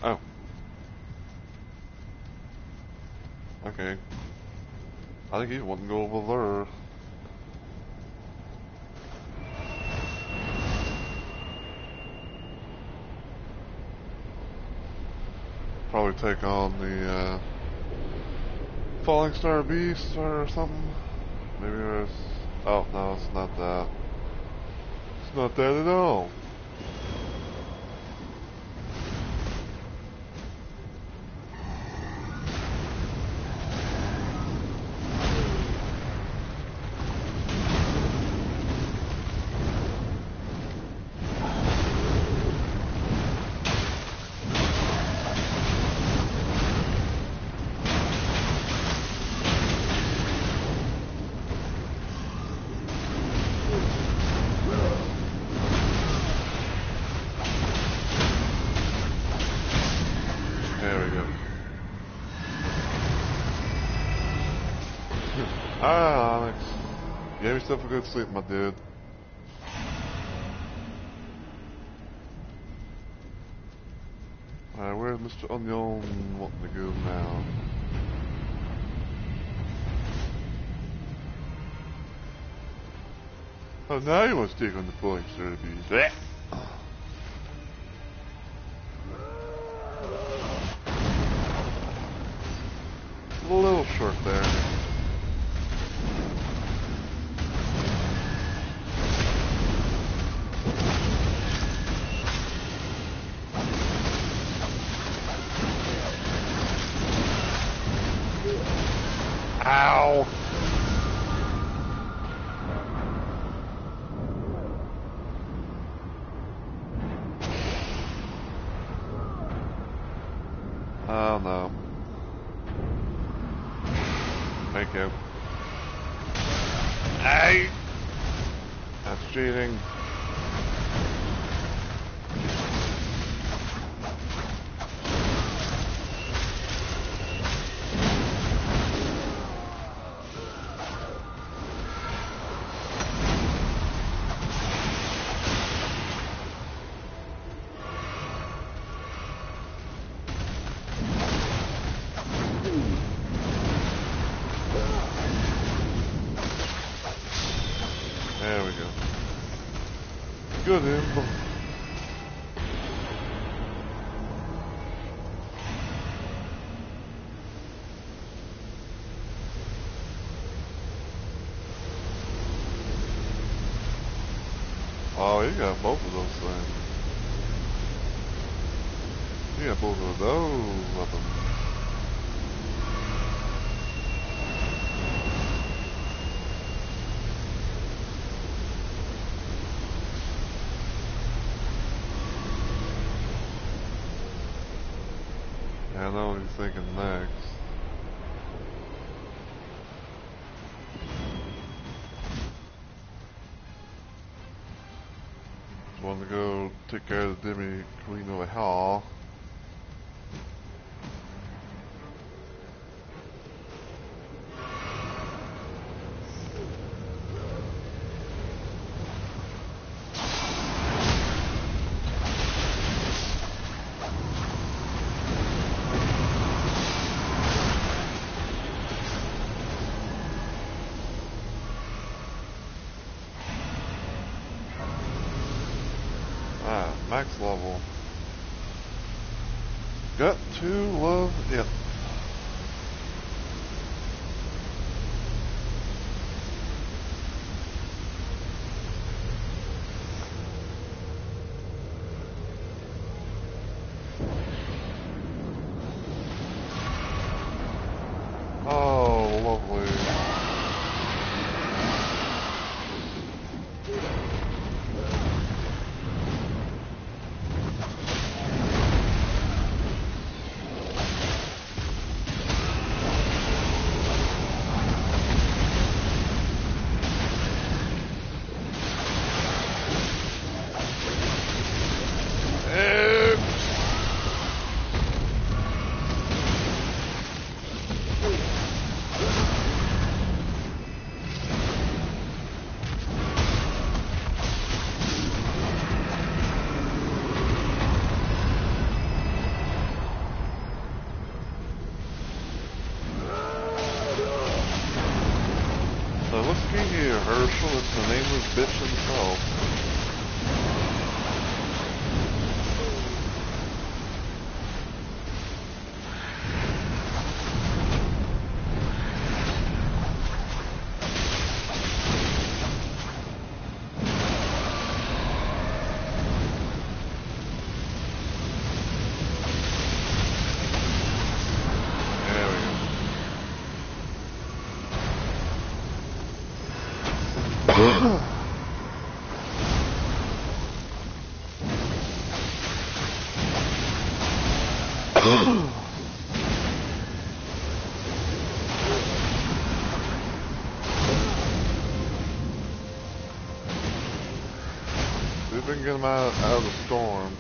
Oh. Okay. I think he wouldn't go over there. Probably take on the Falling Star Beast or something. Maybe there's... Oh, no, it's not that. It's not that at all. There we go. Alright, Onyx. You gave yourself a good sleep, my dude. Alright, where's Mr. Onion wanting to go now? Oh, now you want to stick on the Falling Star Beast. Blech. A little short there. Ow! Oh no. Thank you. Hey! That's cheating. There we go. Good info. Oh, you got both of those things. You got both of those weapons. I know what he's thinking next. Just wanted to go take care of the Demi Queen over here. Max level. Got to love it. Oh, lovely. So looky here, Herschel, it's the nameless bitch himself. See if we can get him out of the storm.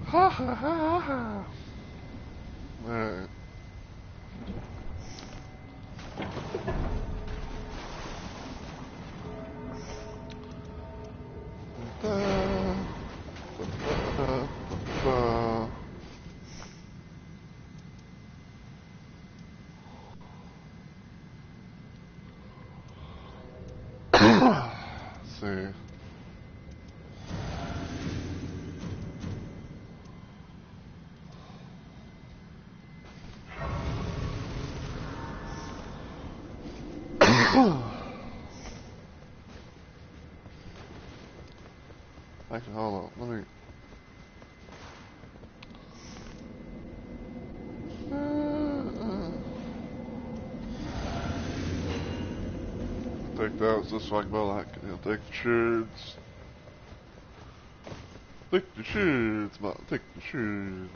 Ha ha ha ha. Alright. Let's see. Actually, hold on. Let me. Take that, it's just like Malak. Take the shards. Take the shards, man. Take the shards.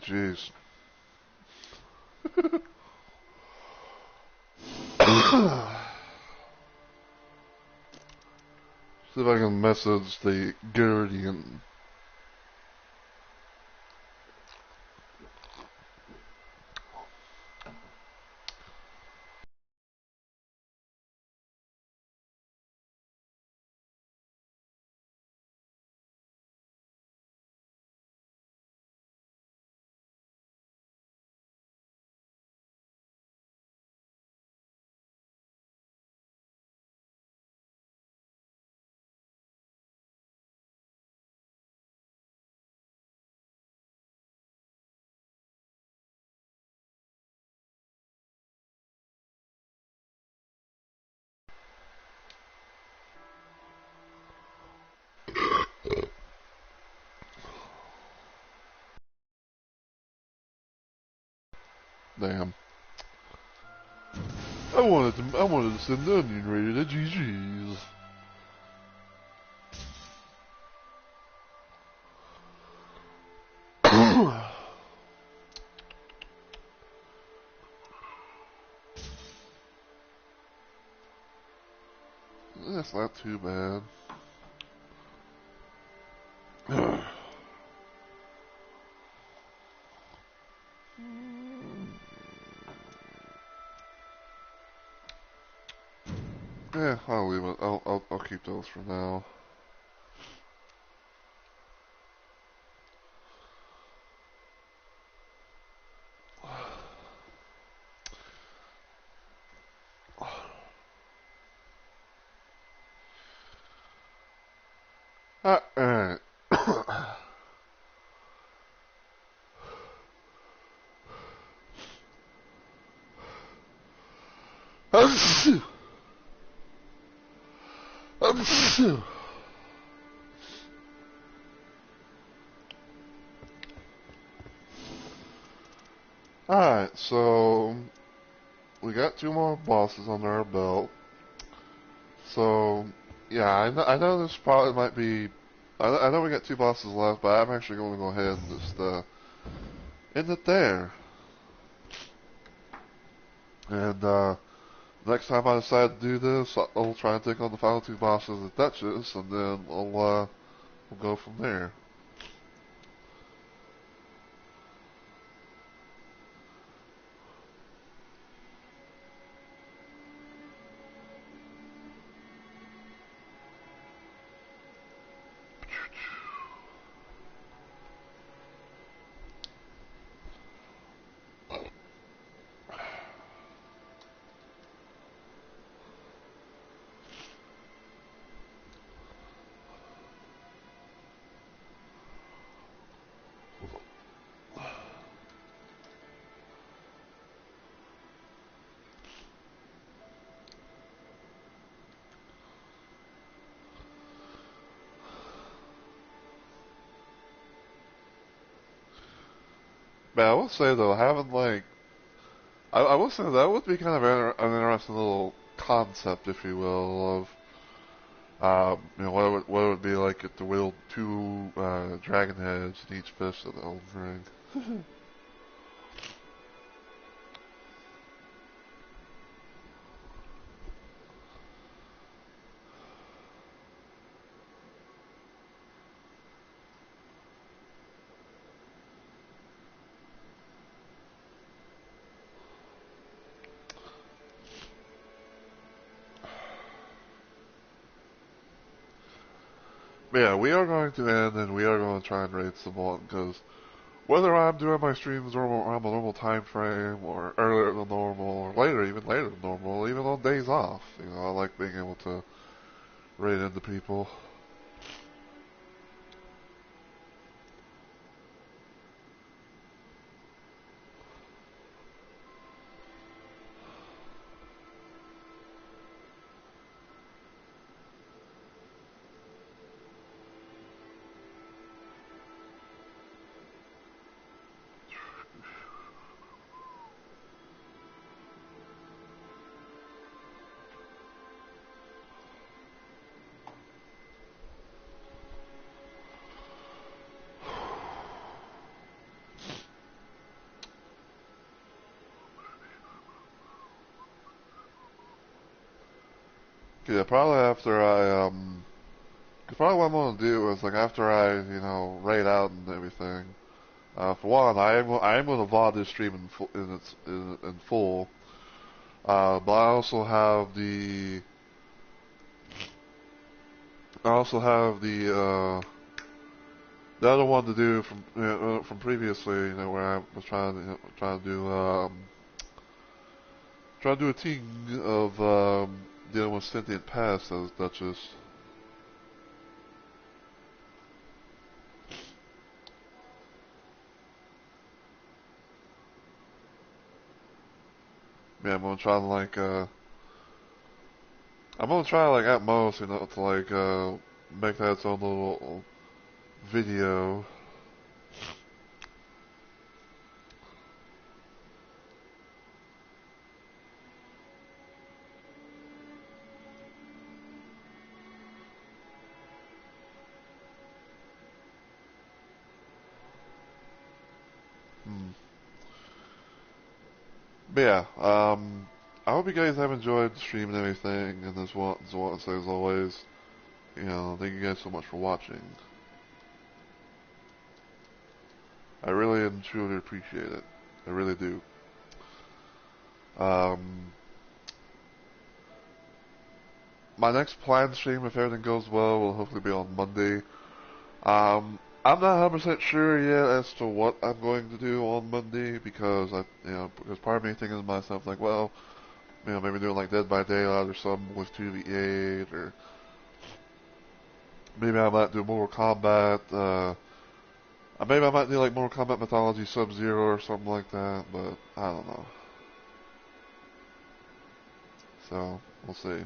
Jeez. See if I can message the Guardian. Damn. I wanted to send the Onion Raider to GG's. That's not too bad. Yeah, I'll leave it. I'll keep those for now. Alright. Alright, so we got 2 more bosses under our belt. So, yeah, I know this probably might be. I know we got 2 bosses left, but I'm actually going to go ahead and just end it there. And next time I decide to do this, I'll try and take on the final 2 bosses at Duchess, and then we'll go from there. But I will say though, having like, I will say that would be kind of an interesting little concept, if you will, of what it would be like if to wield 2 dragon heads in each fist of the Elden Ring. But yeah, we are going to end, and we are going to try and raid some more, because whether I'm doing my streams around a normal time frame, or earlier than normal, or even later than normal, even on days off, I like being able to raid into people. Yeah, probably after probably what I'm gonna do is like after I, raid out and everything. For one, I am gonna VOD this stream in full. But I also have the other one to do from previously, where I was trying to do a team of dealing with sentient pests as Duchess. Yeah, I'm gonna try like at most, to like make that its own little video. Hmm. But yeah, I hope you guys have enjoyed the stream and everything, and as well as always, thank you guys so much for watching. I really and truly appreciate it. I really do. Um, my next planned stream, if everything goes well, will hopefully be on Monday. I'm not 100% sure yet as to what I'm going to do on Monday, because because part of me thinking to myself like, well, maybe doing like Dead by Daylight or something with 2v8, or maybe I might do Mortal Kombat. Maybe I might do like Mortal Kombat Mythology Sub-Zero or something like that, but I don't know. So we'll see.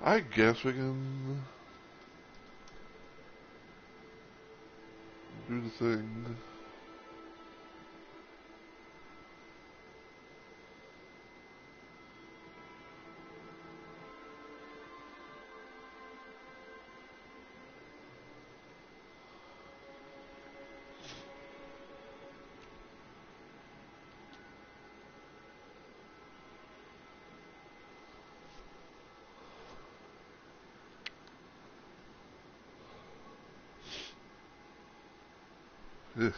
I guess we can do the thing. Ugh.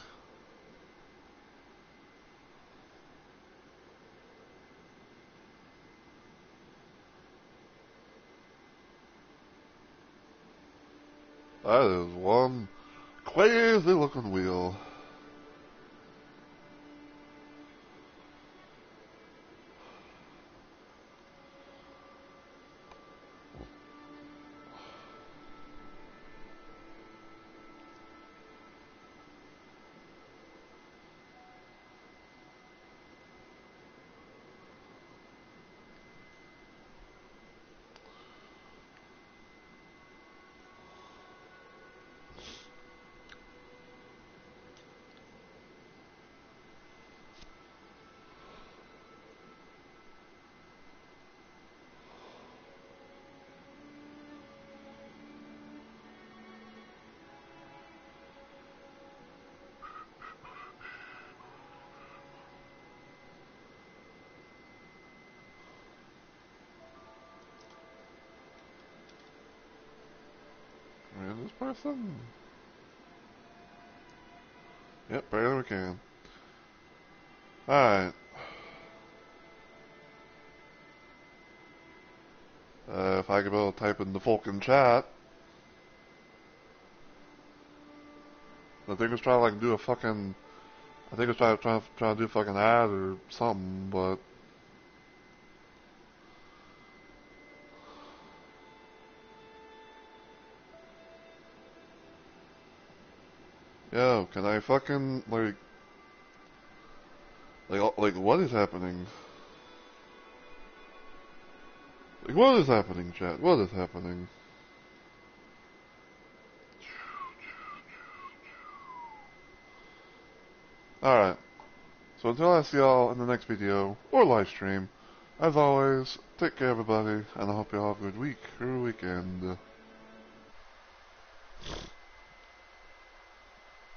That is one crazy looking wheel. Where's this person? Yep, barely we can. Alright. If I could be able to type in the folk in chat. I think it's trying to like do a fucking. I think it's trying to do a fucking ad or something, but. Yo, can I fucking like what is happening? Like what is happening, chat? What is happening? Alright. So until I see y'all in the next video or live stream, as always, take care everybody, and I hope you all have a good week or weekend.